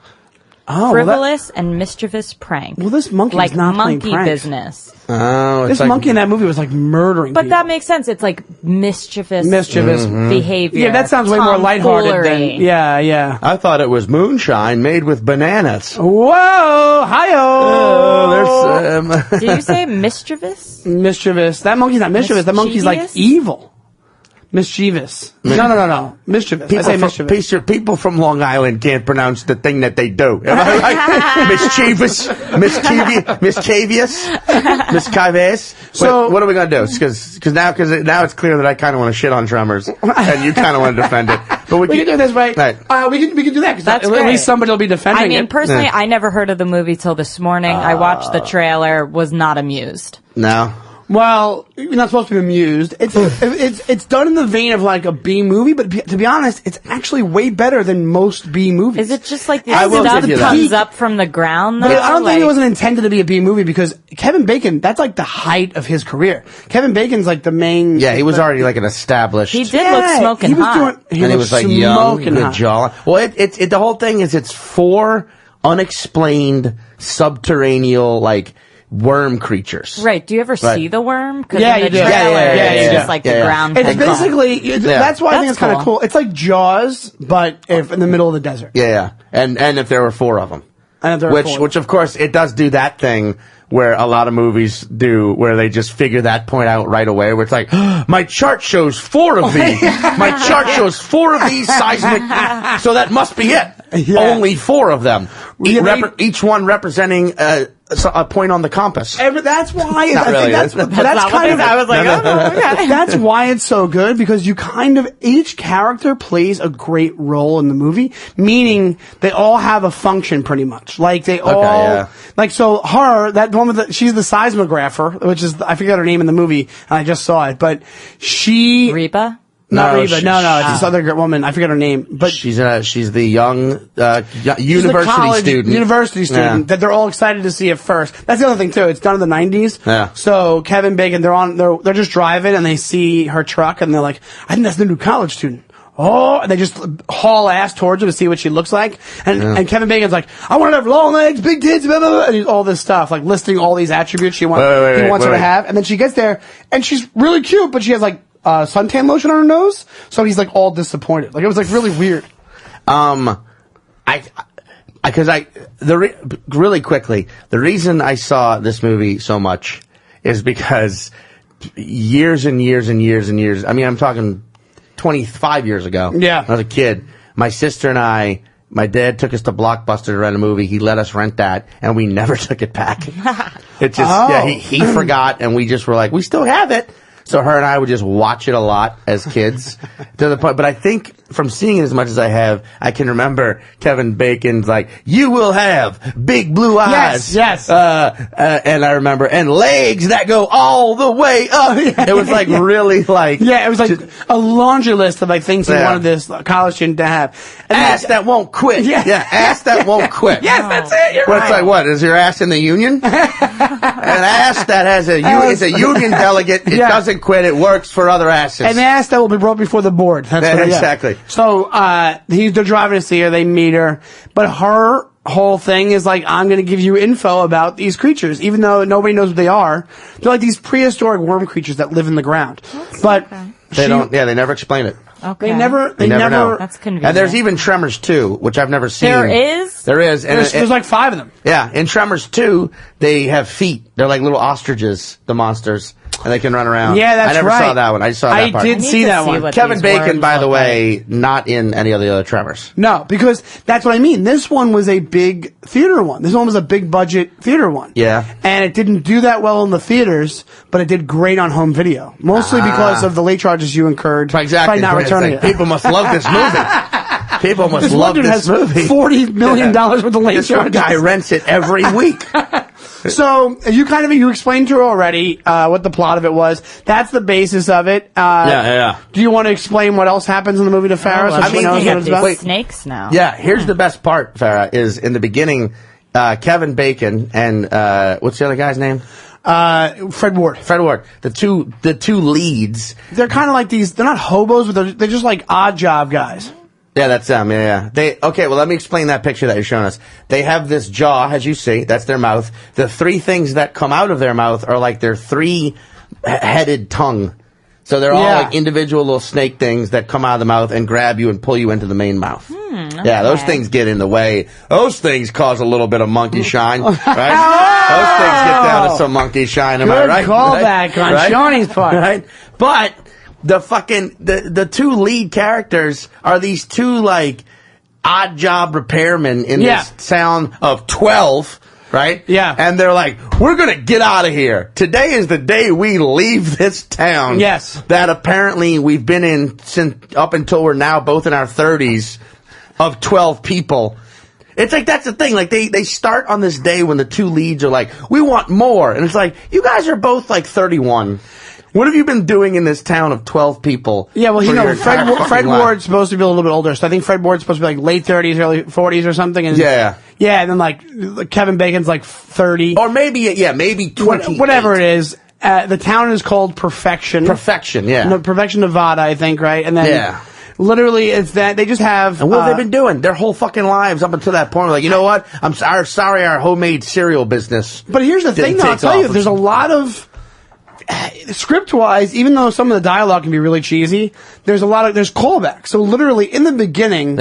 Oh, Frivolous and mischievous prank. Well, this monkey is not playing monkey pranks. business. Oh, this monkey in that movie was like murdering But people. that makes sense. It's like mischievous behavior. Yeah, that sounds way more lighthearted than... Yeah. I thought it was moonshine made with bananas. Whoa! Hi-oh! Did you say mischievous? Mischievous. That monkey's not mischievous. That monkey's like evil. Mischievous. No. Mischievous. I say mischievous. People from Long Island can't pronounce the thing that they do. Am I right? Mischievous. So what are we gonna do? Because now it's clear that I kind of want to shit on Tremors, and you kind of want to defend it. But we can do this, right? We can do that, because at least somebody will be defending it. I mean, personally, I never heard of the movie till this morning. I watched the trailer, was not amused. No. Well, you're not supposed to be amused. It's done in the vein of like a B movie, but to be honest, it's actually way better than most B movies. Is it just like the I will stuff give you that. comes up from the ground, though? But I don't think it wasn't intended to be a B movie, because Kevin Bacon, that's like the height of his career. Kevin Bacon's like the main... Yeah, he was already like an established... He did look smoking hot. He was like young, good jaw. Well, the whole thing is it's 4 unexplained subterranean, like... worm creatures. Right. Do you ever see the worm? Yeah, you do. It's just like the ground. It's basically, that's why I think it's kind of cool. It's like Jaws, but if in the middle of the desert. Yeah. And if there were 4 of them. Which of course, it does do that thing where a lot of movies do, where they just figure that point out right away, where it's like, my chart shows 4 of these. My chart shows 4 of these seismic, so that must be it. Yeah. Only 4 of them. Each one representing a point on the compass. That's why. Not really. That's kind of. I was like, that's why it's so good, because you each character plays a great role in the movie. Meaning they all have a function, pretty much. Like they all, so her, that one she's the seismographer, which is I forget her name in the movie. And I just saw it, but she Reba. Not Reba. No, it's this other woman. I forget her name, but she's the young university student that they're all excited to see at first. That's the other thing too. It's done in the 90s. Yeah. So Kevin Bacon, they're just driving and they see her truck and they're like, I think that's the new college student. Oh, and they just haul ass towards her to see what she looks like. And Kevin Bacon's like, I want to have long legs, big tits, blah, blah, blah. And all this stuff, like listing all these attributes he wants her to have. And then she gets there and she's really cute, but she has like suntan lotion on her nose, so he's like all disappointed. Like it was like really weird. Really quickly, the reason I saw this movie so much is because years and years and years and years. I mean, I'm talking 25 years ago. Yeah, when I was a kid. My sister and I My dad took us to Blockbuster to rent a movie. He let us rent that, and we never took it back. It just, he forgot, and we just were like, we still have it. So her and I would just watch it a lot as kids to the point. But I think from seeing it as much as I have, I can remember Kevin Bacon's like, you will have big blue eyes. Yes. And I remember, and legs that go all the way up. It was like really like. Yeah, it was like a laundry list of like things he wanted this college student to have. And ass that won't quit. Yeah. Ass that won't quit. Yes, that's it. You're Well, right. it's like, what, is your ass in the union? An ass that has is a union delegate. It doesn't quit. It works for other asses. An ass that will be brought before the board. That's what exactly. So, they're driving to see her, they meet her, but her whole thing is like, I'm gonna give you info about these creatures, even though nobody knows what they are. They're like these prehistoric worm creatures that live in the ground. But they never explain it. Okay. They never know. That's convenient. And there's even Tremors 2, which I've never seen. There is? There is. And there's like 5 of them. Yeah, in Tremors 2, they have feet. They're like little ostriches, the monsters, and they can run around. Yeah, that's right. I never saw that one. I just saw that part. I did see that one. Kevin Bacon, by the way, not in any of the other Tremors. No, because that's what I mean. This one was a big theater one. This one was a big budget theater one. Yeah. And it didn't do that well in the theaters, but it did great on home video. Mostly because of the late charges you incurred by not returning it. People must love this movie. People must love this movie. $40 million worth of late This charges. guy rents it every week. So you explained to her already what the plot of it was. That's the basis of it. Yeah. Do you want to explain what else happens in the movie to Farrah? So she knows what it's about? Snakes now. Yeah, here's the best part, Farrah, is in the beginning, Kevin Bacon and what's the other guy's name? Fred Ward. Fred Ward. The two leads. They're kind of like these. They're not hobos, but they're just like odd job guys. Yeah, that's them. Yeah. Okay, well, let me explain that picture that you're showing us. They have this jaw, as you see. That's their mouth. The 3 things that come out of their mouth are like their 3-headed tongue. So they're all like individual little snake things that come out of the mouth and grab you and pull you into the main mouth. Okay. Yeah, those things get in the way. Those things cause a little bit of monkey shine, right? Those things get down to some monkey shine, am I right? Good callback on Shawnee's part. Right? But the 2 lead characters are these 2 like odd job repairmen in this town of 12. Right? Yeah. And they're like, we're going to get out of here. Today is the day we leave this town. Yes. That apparently we've been in since up until we're now both in our 30s of 12 people. It's like, that's the thing. Like, they start on this day when the 2 leads are like, we want more. And it's like, you guys are both like 31. What have you been doing in this town of 12 people? Yeah, well, Fred Ward's supposed to be a little bit older, so I think Fred Ward's supposed to be like late 30s, early 40s or something. And yeah, and then like Kevin Bacon's like 30. Or maybe 20. Whatever it is. The town is called Perfection. Perfection, yeah. No, Perfection, Nevada, I think, right? And then literally it's that they just have... And what have they been doing? Their whole fucking lives up until that point. Like, you know what? I'm sorry our homemade cereal business. But here's the thing, though. I'll tell you, there's a lot of... Script-wise, even though some of the dialogue can be really cheesy, there's callbacks. So literally, in the beginning,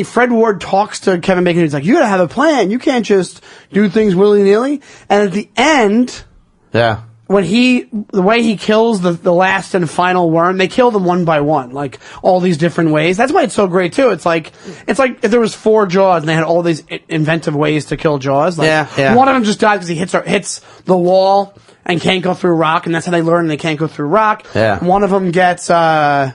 Fred Ward talks to Kevin Bacon. He's like, "You gotta have a plan. You can't just do things willy-nilly." And at the end, when the way he kills the last and final worm, they kill them one by one, like all these different ways. That's why it's so great too. It's like if there was 4 Jaws and they had all these inventive ways to kill Jaws. Like, one of them just dies because he hits the wall and can't go through rock, and that's how they learn they can't go through rock. Yeah. One of them gets, Michael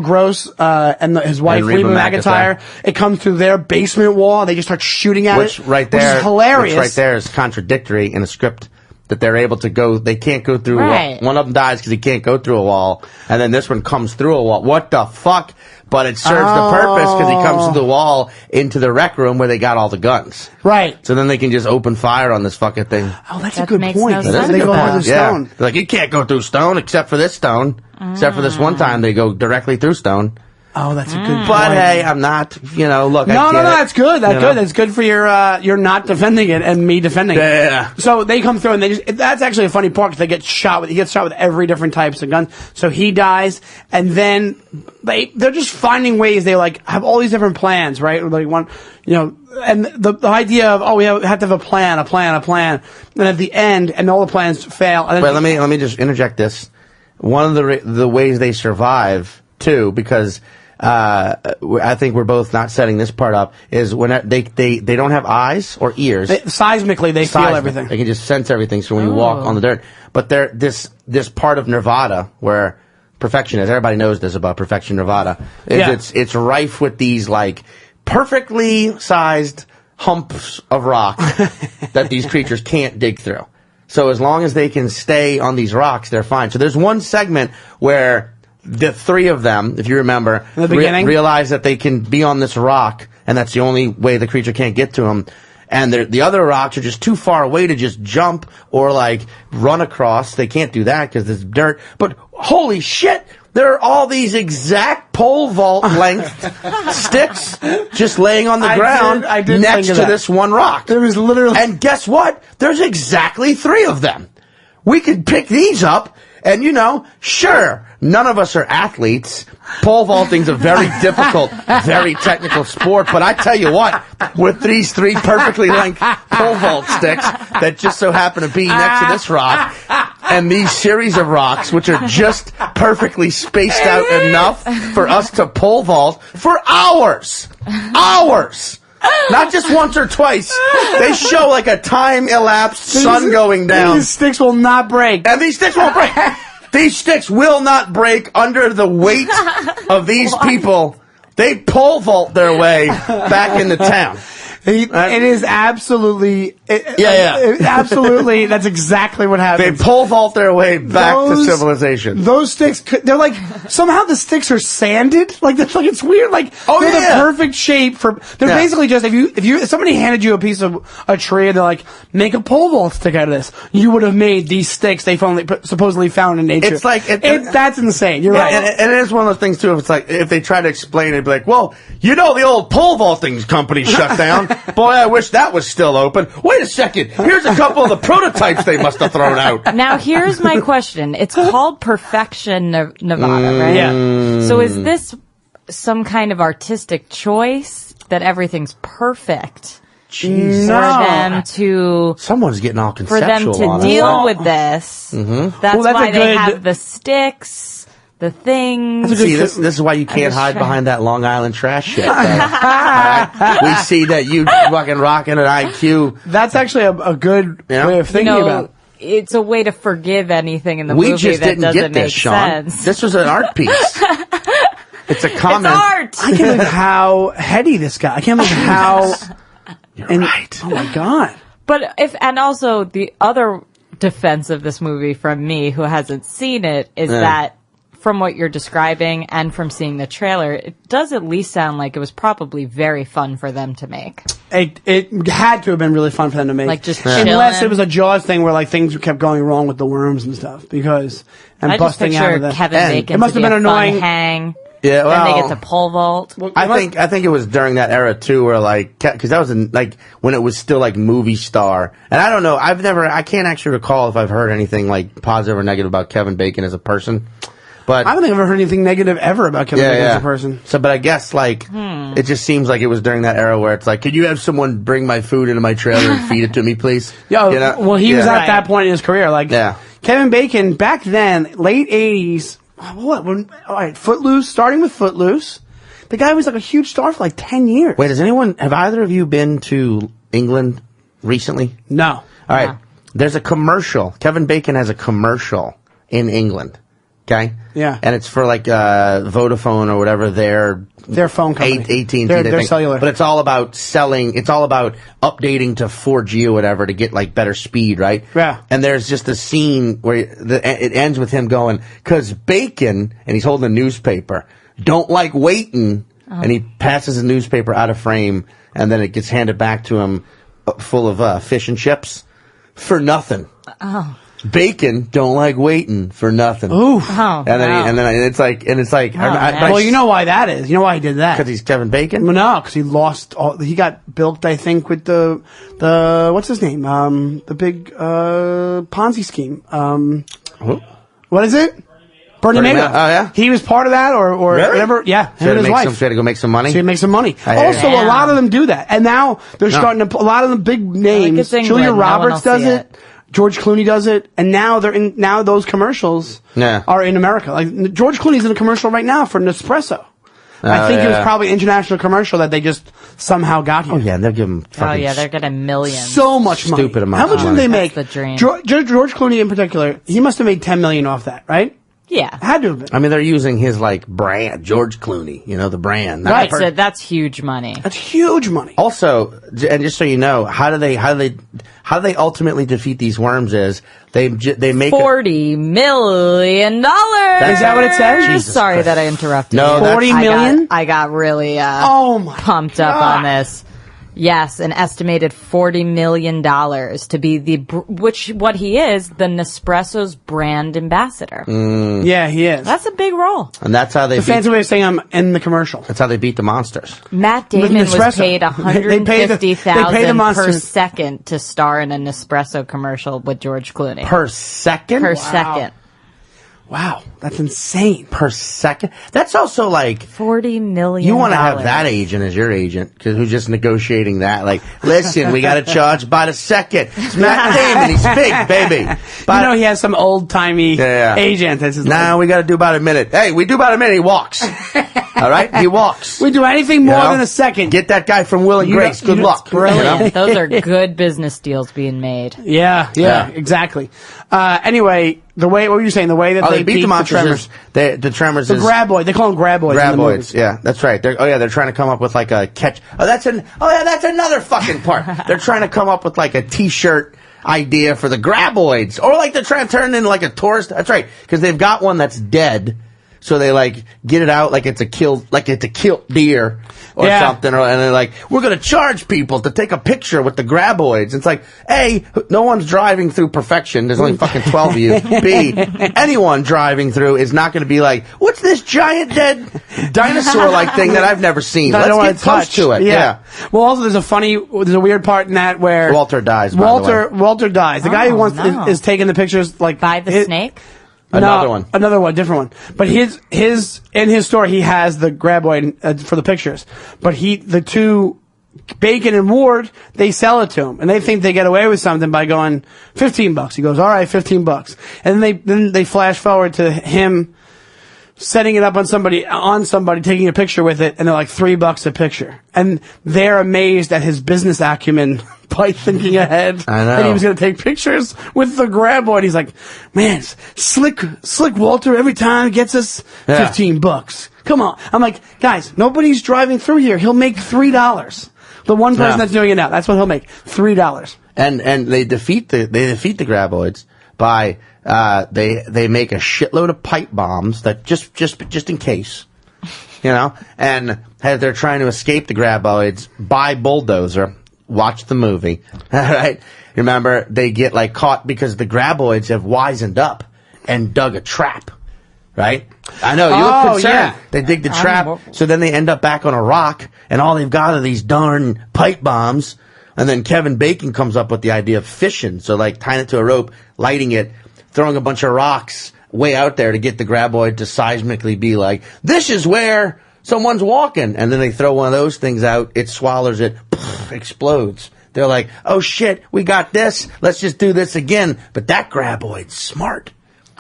Gross, and his wife, Reba McEntire, it comes through their basement wall, and they just start shooting at it. Which is hilarious. Which right there is contradictory in a script. That they're able to go, they can't go through a wall. One of them dies because he can't go through a wall, and then this one comes through a wall. What the fuck? But it serves the purpose because he comes through the wall into the rec room where they got all the guns. Right. So then they can just open fire on this fucking thing. Oh, that's a good point. No They go through the stone. They're like, you can't go through stone except for this stone. Except for this one time they go directly through stone. Oh, that's a good point. But hey, I'm not, look, No, that's good. That's good. That's good for your not defending it and me defending it. Yeah. So they come through and that's actually a funny part because he gets shot with every different types of guns. So he dies and then they're just finding ways. They like have all these different plans, right? Like and the idea of, we have to have a plan. And at the end, and all the plans fail. And then let me just interject this. One of the ways they survive too, because I think we're both not setting this part up, is when they don't have eyes or ears. Seismically, they feel everything. They can just sense everything. So when you walk on the dirt, but this part of Nevada where perfection is, everybody knows this about Perfection Nevada. It's rife with these like perfectly sized humps of rock that these creatures can't dig through. So as long as they can stay on these rocks, they're fine. So there's one segment where the three of them, if you remember, in the beginning, realize that they can be on this rock, and that's the only way the creature can't get to them. And the other rocks are just too far away to just jump or like run across. They can't do that because there's dirt. But holy shit, there are all these exact pole vault length sticks just laying on the ground next to this one rock. There was literally, and guess what? There's exactly 3 of them. We could pick these up. And, sure, none of us are athletes. Pole vaulting's a very difficult, very technical sport. But I tell you what, with these 3 perfectly length pole vault sticks that just so happen to be next to this rock, and these series of rocks, which are just perfectly spaced out enough for us to pole vault for hours. Hours! Not just once or twice. They show like a time-elapsed sun going down. These sticks will not break. And these sticks won't break. These sticks will not break under the weight of these people. They pole vault their way back into town. It is absolutely... absolutely, that's exactly what happens. They pole vault their way back to civilization. Those sticks, they're like, somehow the sticks are sanded. Like, it's weird. Like, they're the perfect shape for... They're basically just, if somebody handed you a piece of a tree and they're like, make a pole vault stick out of this, you would have made these sticks they supposedly found in nature. It's like... that's insane. You're right. And it is one of those things, too, if it's like, if they try to explain it, it'd be like, well, the old pole vaulting company shut down. Boy, I wish that was still open. Wait a second. Here's a couple of the prototypes they must have thrown out. Now, here's my question. It's called Perfection Nevada, right? Yeah. So is this some kind of artistic choice that everything's perfect? Jeez. For them to... Someone's getting all For conceptual them on to it. deal with this. Mm-hmm. That's why they have the sticks... The things. See, this is why you can't hide behind that Long Island trash shit. Right? We see that you fucking rocking an IQ. That's actually a good way of thinking about it. It's a way to forgive anything in the movie just that didn't doesn't get this, make Sean. sense. This was an art piece. It's a comment. It's art. I can't believe how heady this guy. I can't believe how... You're right. Oh my God. But and also the other defense of this movie from me, who hasn't seen it, is that from what you're describing and from seeing the trailer, it does at least sound like it was probably very fun for them to make. It had to have been really fun for them to make. Like just unless chilling. it was a Jaws thing where like things kept going wrong with the worms and stuff I just busting out of picture the Kevin Bacon. It must have been annoying. Fun hang. Yeah, well, and they get to pole vault. Well, I think it was during that era too, where like, because that was when it was still like movie star, and I don't know, I can't actually recall if I've heard anything like positive or negative about Kevin Bacon as a person. But I don't think I've ever heard anything negative ever about Kevin Bacon as a person. So, but I guess like it just seems like it was during that era where it's like, could you have someone bring my food into my trailer and feed it to me, please? Well, he was at that point in his career. Like Kevin Bacon back then, late 80s. Footloose, starting with Footloose. The guy was like a huge star for like 10 years. Wait, have either of you been to England recently? No. All right. There's a commercial. Kevin Bacon has a commercial in England. Okay? Yeah. And it's for like Vodafone or whatever their phone company. AT&T. Their cellular. But it's all about it's all about updating to 4G or whatever to get like better speed, right? Yeah. And there's just a scene where it ends with him going, "'Cause Bacon," and he's holding a newspaper, "don't like waiting," and he passes the newspaper out of frame, and then it gets handed back to him full of fish and chips for nothing. Oh. Bacon don't like waiting for nothing. Ooh. Oh, And then it's like, well, you know why that is. You know why he did that? Because he's Kevin Bacon? Well, no, because he lost he got bilked, I think, with the what's his name? The big Ponzi scheme. What is it? Bernie Madoff. Oh, yeah? He was part of that or really? whatever. Yeah, him and his wife. She had to go make some money? So he'd make some money. I Also, a lot of them do that. And now they're starting to, a lot of the big names, Julia Roberts does it. George Clooney does it, and now those commercials are in America. Like George Clooney's in a commercial right now for Nespresso. I think it was probably international commercial that they just somehow got here. Oh yeah, they'll give him. Oh yeah, they're getting millions. So much money. Stupid amount. How much of did money. they make? That's the dream. George Clooney in particular, he must have made $10 million off that, right? Yeah. Had to have been. I mean, they're using his like brand, George Clooney. You know, the brand. Right. So that's huge money. That's huge money. Also, and just so you know, how do they ultimately defeat these worms? Is they make $40 million. Is that what it says? Jesus Sorry Christ. that I interrupted. No, you. that's- 40 million? I got really my pumped up on this. Yes, an estimated $40 million to be what he is, the Nespresso's brand ambassador. Yeah, he is. That's a big role. and that's how they the fancy way of saying I'm in the commercial. that's how they beat the monsters. Matt Damon was Nespresso. paid They pay the $150,000 per monsters. second to star in a Nespresso commercial with George Clooney. Per second? Per second. Wow, that's insane. Per second? That's also like, $40 million. you want to have that agent as your agent, because who's just negotiating that? Like, listen, we got to charge by the second. It's Matt Damon. He's big, baby. But, He has some old-timey agent. That's his we got to do about a minute. Hey, we do about a minute. He walks. All right? He walks. We do anything more You know? than a second. Get that guy from Will and Grace. Good luck. Brilliant. Those are good business deals being made. Yeah, exactly. Anyway, what were you saying? The way that they beat the monsters. Tremors. The Tremors The is graboid. They call them graboids. In the movies. graboids. Yeah, that's right. They're trying to come up with like a catch. That's another fucking part. They're trying to come up with like a T-shirt idea for the graboids, or like they're trying to turn it into like a tourist. That's right, because they've got one that's dead. So they like get it out like it's a killed deer or something, and they're like, we're gonna charge people to take a picture with the graboids. It's like, A, no one's driving through perfection. There's only fucking 12 of you. B, anyone driving through is not gonna be like, what's this giant dead dinosaur-like thing that I've never seen? I don't Let's want get close to it. Yeah. Well, also there's a weird part in that where Walter dies. By the way. Walter dies. The guy who is taking the pictures like By the snake? Another one, different one. But in his store, he has the graboid for the pictures. But the two, Bacon and Ward, they sell it to him, and they think they get away with something by going $15. He goes, all right, $15. And then they flash forward to him setting it up on somebody, taking a picture with it, and they're like $3 a picture. And they're amazed at his business acumen by thinking ahead. I know. And he was going to take pictures with the graboid. He's like, man, slick Walter every time gets us $15. Come on. I'm like, guys, nobody's driving through here. He'll make $3. The one person that's doing it now, that's what he'll make. $3. And they defeat the graboids by they make a shitload of pipe bombs that just in case, and as they're trying to escape the graboids by bulldozer. Watch the movie. All right. Remember, they get like caught because the graboids have wisened up and dug a trap. Right? I know, you look concerned. Yeah. They dig the trap, so then they end up back on a rock, and all they've got are these darn pipe bombs. And then Kevin Bacon comes up with the idea of fishing. So like tying it to a rope, lighting it, throwing a bunch of rocks way out there to get the graboid to seismically be like, this is where someone's walking. And then they throw one of those things out, it swallows it, explodes. They're like, oh shit, we got this, let's just do this again. But that graboid's smart.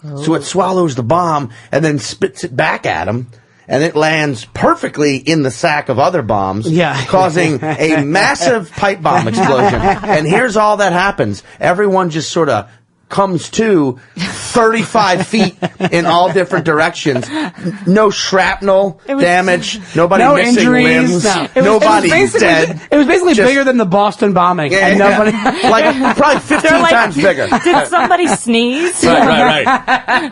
So it swallows the bomb and then spits it back at him. And it lands perfectly in the sack of other bombs, causing a massive pipe bomb explosion. And here's all that happens. Everyone just sort of comes to 35 feet in all different directions. No shrapnel damage. Nobody missing injuries, limbs. Nobody's dead. It was basically bigger than the Boston bombing. And nobody like probably 15 times bigger. Did somebody sneeze? Right.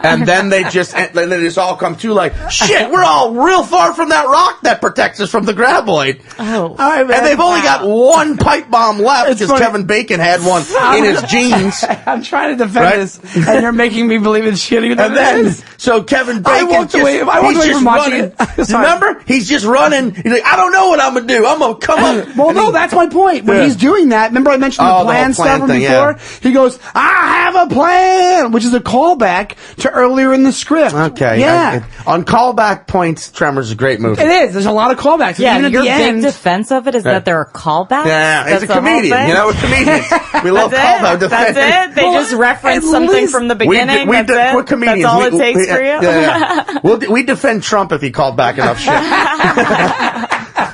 And then they just all come to like, shit, we're all real far from that rock that protects us from the graboid. Oh. All right, man. And they've only got one pipe bomb left because Kevin Bacon had one in his jeans. I'm trying to defend this, and you're making me believe it's shittier than And then, it is. so Kevin I Bacon walked away from watching running. it. Remember? He's just running. He's like, I don't know what I'm going to do. I'm going to come up. Well, no, that's my point. When he's doing that, remember I mentioned the the plan whole plan stuff thing, before? He goes, I have a plan, which is a callback to earlier in the script. Okay. Yeah. On callback points, Tremors is a great movie. It is. There's a lot of callbacks. Yeah, Even at your the big end, defense of it is that there are callbacks? Yeah, he's That's a the whole comedian. thing? We're comedians. We love callback defense. That's it? They just reference something from the beginning? saying that's it? we're comedians. That's all it takes for you? Yeah. We defend Trump if he called back enough shit.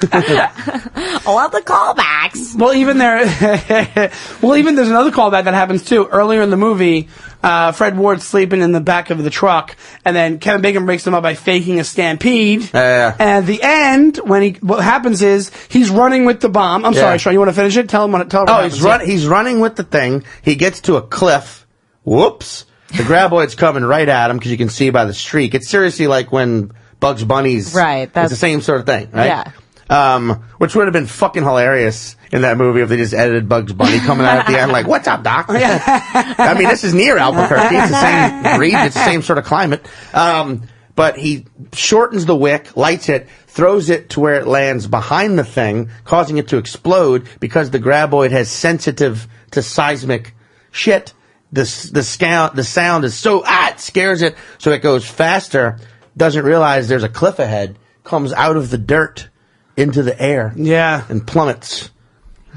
I love the callbacks. Well, even there's another callback that happens too. Earlier in the movie, Fred Ward's sleeping in the back of the truck, and then Kevin Bacon breaks him up by faking a stampede. And at the end, what happens is he's running with the bomb. I'm sorry, Sean, you want to finish it? Tell him what happens. He's running with the thing. He gets to a cliff. Whoops. The graboid's coming right at him because you can see by the streak. It's seriously like when Bugs Bunny's. Right. It's the same sort of thing, right? Yeah. Which would have been fucking hilarious in that movie if they just edited Bugs Bunny coming out at the end like, "What's up, Doc?" I mean, this is near Albuquerque. It's the same breed. It's the same sort of climate. But he shortens the wick, lights it, throws it to where it lands behind the thing, causing it to explode because the graboid has sensitive to seismic shit. The sound is so, it scares it, so it goes faster, doesn't realize there's a cliff ahead, comes out of the dirt into the air. Yeah. And plummets.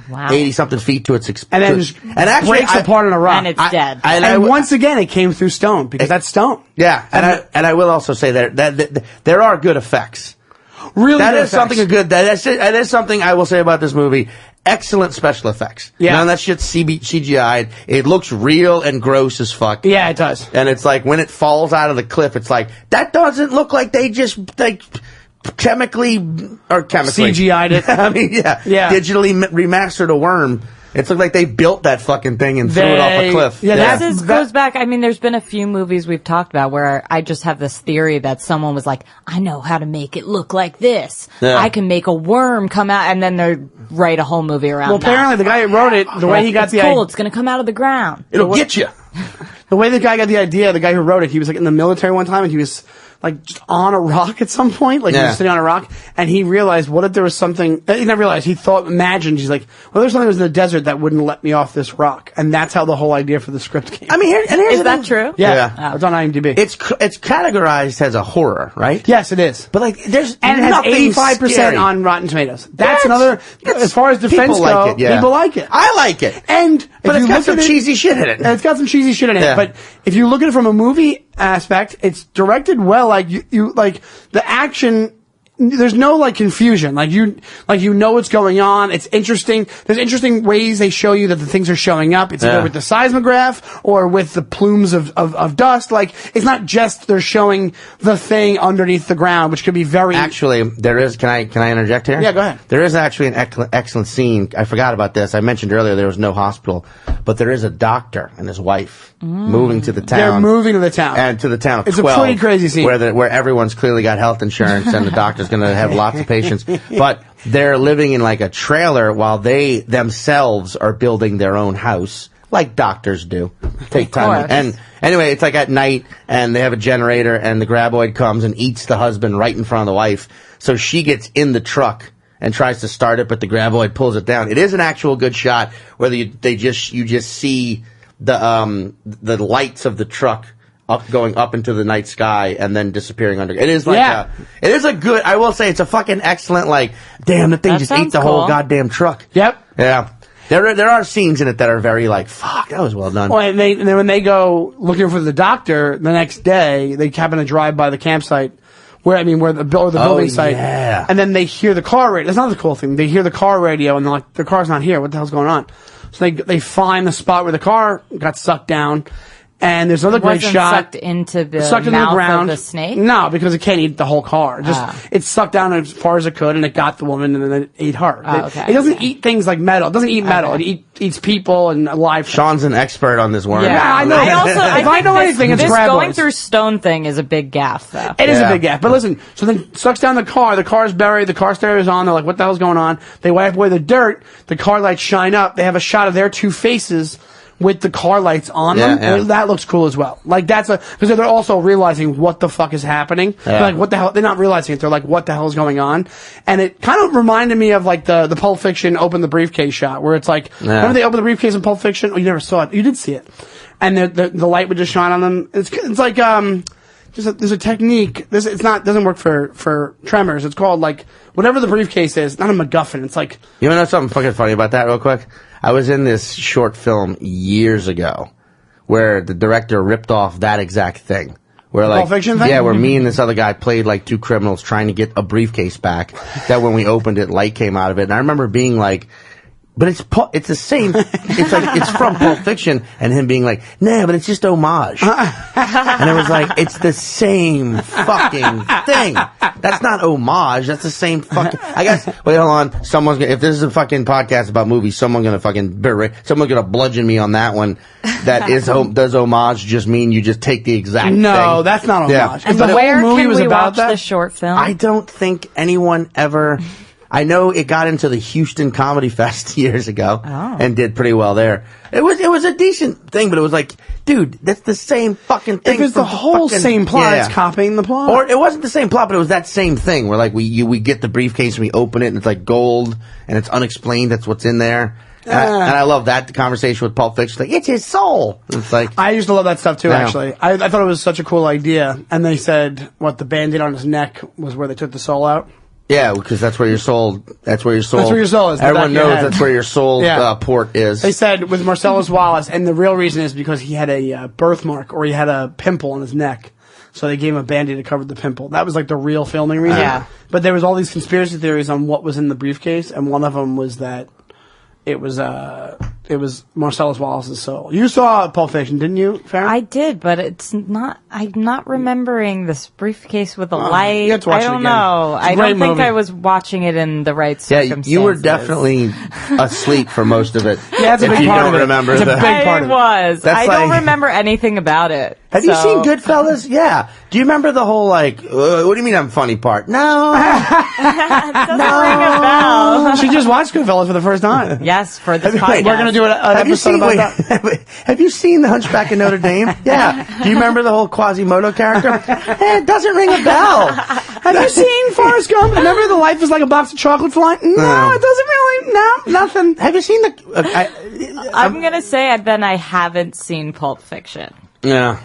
Wow. 80-something feet to its and then just breaks apart on a rock. And it's dead. And once again, it came through stone, because that's stone. Yeah, and I will also say that there are good effects. Really that good is something good. That is something I will say about this movie. Excellent special effects. Yeah. None of that shit's CGI'd. It looks real and gross as fuck. Yeah, it does. And it's like when it falls out of the cliff, it's like, that doesn't look like they just, chemically CGI'd it. I mean, yeah. Digitally remastered a worm. It looked like they built that fucking thing and threw it off a cliff. Yeah, this goes back. I mean, there's been a few movies we've talked about where I just have this theory that someone was like, I know how to make it look like this. Yeah. I can make a worm come out, and then they write a whole movie around Well, that. apparently the guy who wrote it, the way he got the idea. It's going to come out of the ground. It'll get you. The way the guy got the idea, the guy who wrote it, he was like in the military one time, and he was like just on a rock at some point, like he was sitting on a rock, and he realized, what if there was something, he never realized, imagined, he's like, well, there's something that was in the desert that wouldn't let me off this rock, and that's how the whole idea for the script came. I mean, here's Is that true? Yeah. It's on IMDb. It's categorized as a horror, right? Yes, it is. But like, there's And it has nothing 85% scary. on Rotten Tomatoes. That's another, as far as defense People like go, it, yeah. people like it. I like it. But it's got some cheesy shit in it. It's got some cheesy shit in it. Yeah. But if you look at it from a movie aspect, it's directed well. Like you like the action. There's no like confusion. Like you know what's going on. It's interesting. There's interesting ways they show you that the things are showing up. It's either with the seismograph or with the plumes of dust. Like it's not just they're showing the thing underneath the ground, which could be very. Actually, there is. Can I interject here? Yeah, go ahead. There is actually an excellent scene. I forgot about this. I mentioned earlier there was no hospital, but there is a doctor and his wife moving to the town. They're moving to the town. And to the town of It's 12, a pretty crazy scene where everyone's clearly got health insurance and the doctor's going to have lots of patients. But they're living in like a trailer while they themselves are building their own house, like doctors do. Take time. And anyway, it's like at night, and they have a generator, and the graboid comes and eats the husband right in front of the wife. So she gets in the truck and tries to start it, but the graboid pulls it down. It is an actual good shot, where you just see the lights of the truck going up into the night sky and then disappearing under. It is like it is a good. I will say it's a fucking excellent. Like, damn, the thing That just ate the sounds whole cool. goddamn truck. Yep. Yeah. There are scenes in it that are very like, fuck, that was well done. Well, and then when they go looking for the doctor the next day, they happen to drive by the campsite. Where the building site, and then they hear the car radio. That's not the cool thing. They hear the car radio, and they're like, "The car's not here. What the hell's going on?" So they find the spot where the car got sucked down, and there's another great Wasn't shot. sucked into the Sucked into mouth the ground. of the snake? No, because it can't eat the whole car. It sucked down as far as it could, and it got the woman, and then it ate her. It doesn't eat things like metal. It doesn't eat metal. It eats people and live. Sean's an expert on this worm. Yeah, I know. If I know anything, it's this graboids. going through stone thing is a big gaffe, though. It is a big gap. But listen, so then sucks down the car. The car's buried. The car stereo's on. They're like, what the hell's going on? They wipe away the dirt. The car lights shine up. They have a shot of their two faces with the car lights on them. Yeah. And that looks cool as well. Like because they're also realizing what the fuck is happening. Yeah. They're like, what the hell? They're not realizing it. They're like, what the hell is going on? And it kind of reminded me of like the Pulp Fiction open the briefcase shot, where it's like, remember they open the briefcase in Pulp Fiction? Oh, you never saw it. You did see it. And the light would just shine on them. It's like, there's a technique. Doesn't work for Tremors. It's called like whatever the briefcase is. Not a MacGuffin. It's like, you know something fucking funny about that, real quick. I was in this short film years ago where the director ripped off that exact thing. Where like, Pulp Fiction thing? Yeah, where me and this other guy played like two criminals trying to get a briefcase back. That when we opened it, light came out of it, and I remember being like, "But it's the same. It's like it's from Pulp Fiction," and him being like, "Nah, but it's just homage." And it was like, "It's the same fucking thing. That's not homage. That's the same fucking." I guess. Wait, hold on. If this is a fucking podcast about movies, someone's gonna bludgeon me on that one. That does homage just mean you just take the exact thing? No, that's not homage. And But the where whole movie can was we about watch that. the short film? I don't think anyone ever. I know it got into the Houston Comedy Fest years ago and did pretty well there. It was a decent thing, but it was like, dude, that's the same fucking thing. If it's the whole same plot, it's copying the plot. Or it wasn't the same plot, but it was that same thing where like we get the briefcase and we open it and it's like gold and it's unexplained. That's what's in there. And I love that conversation with Pulp Fiction. Like, it's his soul. It's like I used to love that stuff too. Yeah. Actually, I thought it was such a cool idea. And they said what the Band-Aid on his neck was where they took the soul out. yeah, because that's where your soul. That's where your soul. That's where your soul is. the Everyone back of your knows head. that's where your soul Yeah. port is. They said with Marcellus Wallace, and the real reason is because he had a birthmark or he had a pimple on his neck. So they gave him a Band-Aid to cover the pimple. That was like the real filming reason. Yeah. But there was all these conspiracy theories on what was in the briefcase, and one of them was that it was Marcellus Wallace's soul. You saw Pulp Fiction, didn't you, Farrah? I did, but it's not. I'm not remembering this briefcase with a light. you have to watch I it don't again. know. It's a I great don't think movie. I was watching it in the right Yeah, circumstances. you were definitely asleep for most of it. Yeah, it's a big if you part don't of it. remember It's a that. big part of it. was. That's I don't like- remember anything about it. Have you so- seen Goodfellas? Yeah. Do you remember the whole like? What do you mean I'm funny part? No. Doesn't ring a bell. She just watched Goodfellas for the first time. Yes, for this Wait, podcast. We're going to do an Have you episode seen? about that. Have you seen The Hunchback of Notre Dame? Yeah. Do you remember the whole Quasimodo character? It doesn't ring a bell. Have you seen Forrest Gump? Remember the life is like a box of chocolates line? No, it doesn't really. No, nothing. Have you seen the? I'm going to say then I haven't seen Pulp Fiction. Yeah.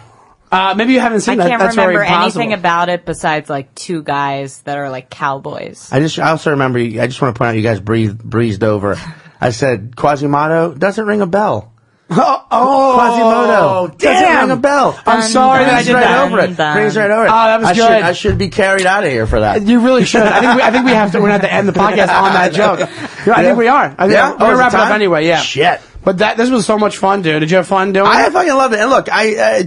Maybe you haven't I seen that. can't That's remember very possible. anything about it besides like two guys that are like cowboys. I also remember. I just want to point out you guys breezed over. I said Quasimodo doesn't ring a bell. Quasimodo doesn't damn. ring a bell. I'm sorry that I did Breezed right that. over it. Dun. Breezed right over it. Oh, that was I good. I should be carried out of here for that. You really should. I think we have to. We're going to have to end the podcast on that joke. Yeah, I think we are. I think Yeah? we're going Oh, to is wrap it it up time? anyway. Yeah. Shit. But this was so much fun, dude. Did you have fun doing I it? fucking loved it. And look,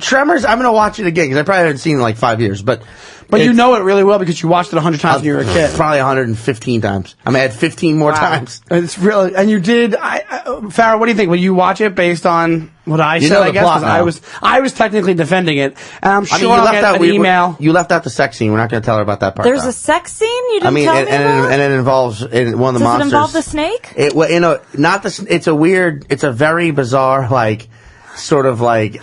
Tremors, I'm going to watch it again because I probably haven't seen it in like 5 years. But But you it's- know it really well because you watched it 100 times when you were a kid. Probably 115 times. I'm going to add 15 more times. It's really, and you did. Farrah, what do you think? Will you watch it based on what I said? know I the guess plot 'cause now. I was technically defending it, and I'm sure I mean, I'll get an email. You left out the sex scene. We're not going to tell her about that part. There's though. a sex scene you didn't I mean, tell and, me about? and it involves one of the Does monsters. it involve the snake? Not the. It's a weird. It's a very bizarre, like, sort of like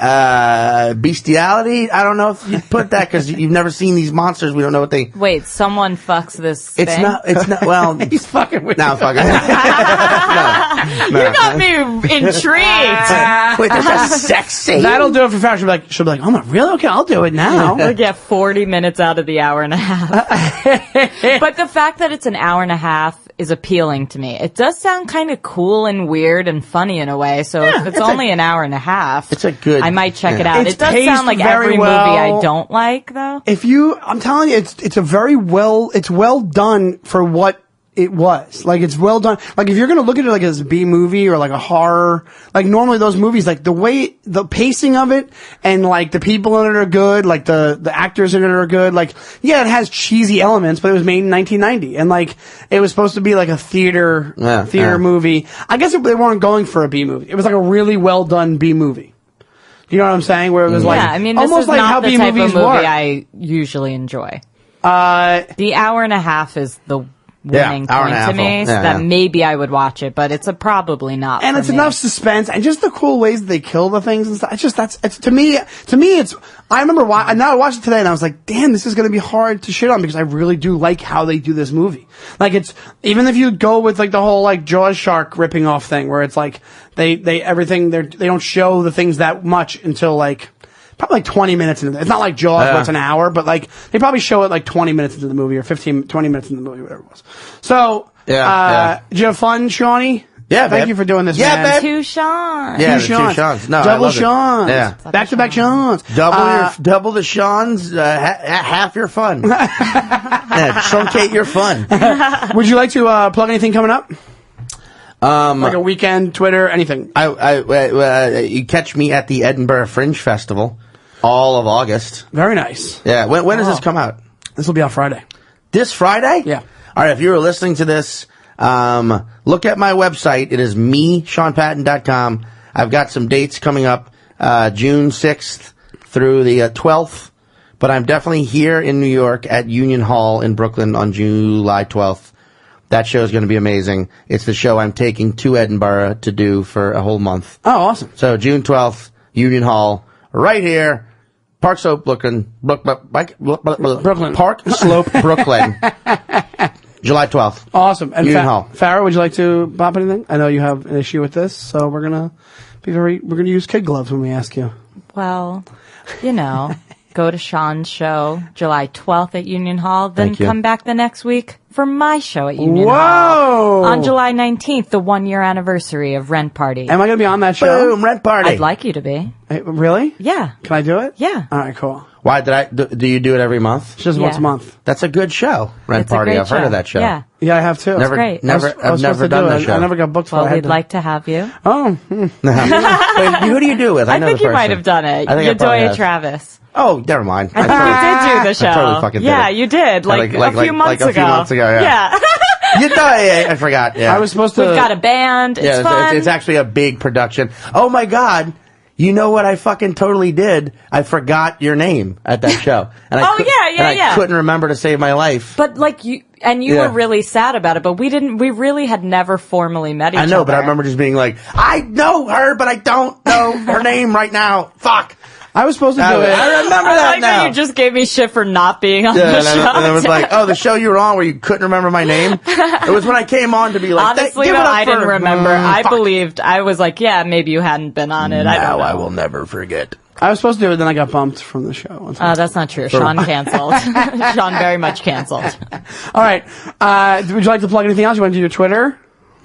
bestiality. I don't know if you put that because you've never seen these monsters. We don't know what they. Wait, someone fucks this It's thing? not. It's not. Well, He's fucking with no, I'm fucking. no. You got me intrigued. Wait, there's a sex scene. That'll do it for Farrah. She'll be like, oh my, really? Okay, I'll do it now. We'll get 40 minutes out of the hour and a half. But the fact that it's an hour and a half is appealing to me. It does sound kind of cool and weird and funny in a way. So if it's only an hour and a half, It's a good. I might check it yeah. out. It's It does paced sound like very every well. movie I don't like, though. I'm telling you, it's a very it's well done for what it was. Like, it's well done. Like, if you're gonna look at it like as a B movie or like a horror, like normally those movies, like the pacing of it and like the people in it are good, like the actors in it are good. Like, yeah, it has cheesy elements, but it was made in 1990 and like it was supposed to be like a theater movie. I guess they weren't going for a B movie. It was like a really well done B movie. You know what I'm saying? Where it was like, Yeah, I mean, this almost is like not how the B type of movies movie work. I usually enjoy. Uh, The hour and a half is the winning hour and point a to half, me, yeah, so that yeah. maybe I would watch it, but it's probably not. and for it's me. enough suspense and just the cool ways that they kill the things and stuff. It's just to me it's. I remember now I watched it today and I was like, damn, this is going to be hard to shit on because I really do like how they do this movie. Like, it's even if you go with like the whole like Jaws shark ripping off thing where it's like they don't show the things that much until like. Probably like 20 minutes into it. It's not like Jaws where it's an hour, but like they probably show it like 20 minutes into the movie or 20 minutes into the movie, whatever it was. So, Yeah. did you have fun, Shawnee? Yeah, Thank babe. you for doing this, Yeah, man. babe. Two Sean. Yeah, Two the Seans. Seans. No, I Double love it. Seans. Yeah. Back-to-back Seans. Double the Seans, half your fun. Yeah, truncate your fun. Would you like to plug anything coming up? Like a weekend, Twitter, anything? You catch me at the Edinburgh Fringe Festival, all of August. Very nice. Yeah, when does this come out? This will be out Friday. This Friday? Yeah. All right, if you were listening to this, look at my website. It is SeanPatton.com. I've got some dates coming up, June 6th through the 12th. But I'm definitely here in New York at Union Hall in Brooklyn on July 12th. That show is going to be amazing. It's the show I'm taking to Edinburgh to do for a whole month. Oh, awesome. So June 12th, Union Hall, right here, Park Slope, Brooklyn. Park Slope, Brooklyn. July 12th. Awesome. And Union Hall. Farrah, would you like to pop anything? I know you have an issue with this, so we're gonna use kid gloves when we ask you. Well, go to Sean's show July 12th at Union Hall, then Thank you. come back the next week for my show at Union Whoa! Hall. On July 19th, the 1-year anniversary of Rent Party. Am I gonna be on that show? Boom, Rent Party. I'd like you to be. Really? Yeah. Can I do it? Yeah. All right, cool. Why do you do it every month? It's just once a month. That's a good show. Rent It's a Party. great I've heard show. of that show. Yeah. Yeah, I have too. Never, great. I never, was I've supposed never to done do that it. show. I never got booked for Well, it. I had we'd to- like to have you. Oh, Wait, who do you do it with? I know I think the you might person. have done it. I think I probably Yodoya have. Travis. Oh, never mind. I think you did do the show. I totally fucking did Yeah, it. you did. Like a few months ago. a few months ago, yeah. You know, I forgot. Yeah. I was supposed to. We've got a band. It's Yeah, fun. it's actually a big production. Oh my God. You know what I fucking totally did? I forgot your name at that show. And I Oh, yeah, I couldn't remember to save my life. But like you Yeah. were really sad about it, but we really had never formally met each other. I know, but I remember just being like, I know her, but I don't know her name right now. Fuck. I was supposed to do it. I remember I that like now. that you just gave me shit for not being on Yeah, the and show. I was like, oh, the show you were on where you couldn't remember my name? It was when I came on to be like, Honestly, give though, it up I didn't for- remember. I fuck. believed. I was like, yeah, maybe you hadn't been on it. I don't Now know. I will never forget. I was supposed to do it, then I got bumped from the show. That's not true. Sean canceled. Sean very much canceled. All right. Would you like to plug anything else? You want to do your Twitter?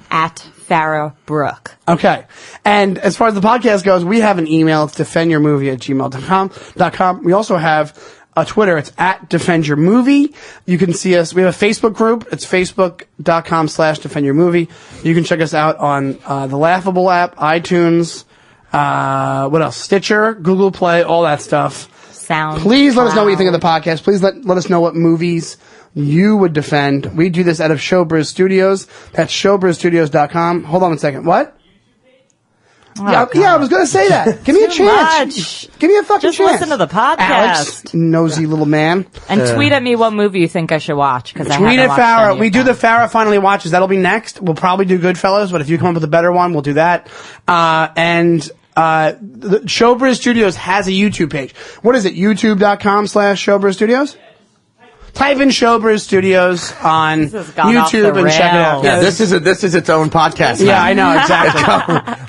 At Farrah Brooke. Okay. And as far as the podcast goes, we have an email. It's defendyourmovie@gmail.com. We also have a Twitter. It's at defendyourmovie. You can see us. We have a Facebook group. It's facebook.com/defendyourmovie. You can check us out on the Laughable app, iTunes, what else? Stitcher, Google Play, all that stuff. Sound. Please let us know what you think of the podcast. Please let us know what movies you would defend. We do this out of Showbiz Studios. That's showbizstudios.com. Hold on a second. What? Yeah, I was going to say that. Give me a Too chance. much. Give me a fucking Just chance. listen to the podcast. Alex, nosy little man. And tweet at me what movie you think I should watch. Because I Tweet haven't at watched Farrah. any We of do the them. Farrah Finally Watches. That'll be next. We'll probably do Goodfellas, but if you come up with a better one, we'll do that. The Showbiz Studios has a YouTube page. What is it? YouTube.com/Showbiz Studios? Type in Showbiz Studios on This has gone off YouTube the and check it out. rails. Yeah, this is its own podcast. Yeah, now. I know, exactly.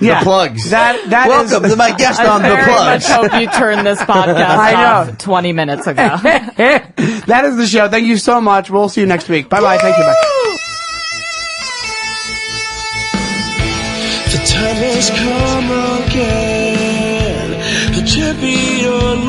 The plugs. That Welcome is, to my guest on I The very much Plugs. hope you turned this podcast I know. off 20 minutes ago. that is the show. Thank you so much. We'll see you next week. Bye-bye. Thank you. Bye. The time has come again. A champion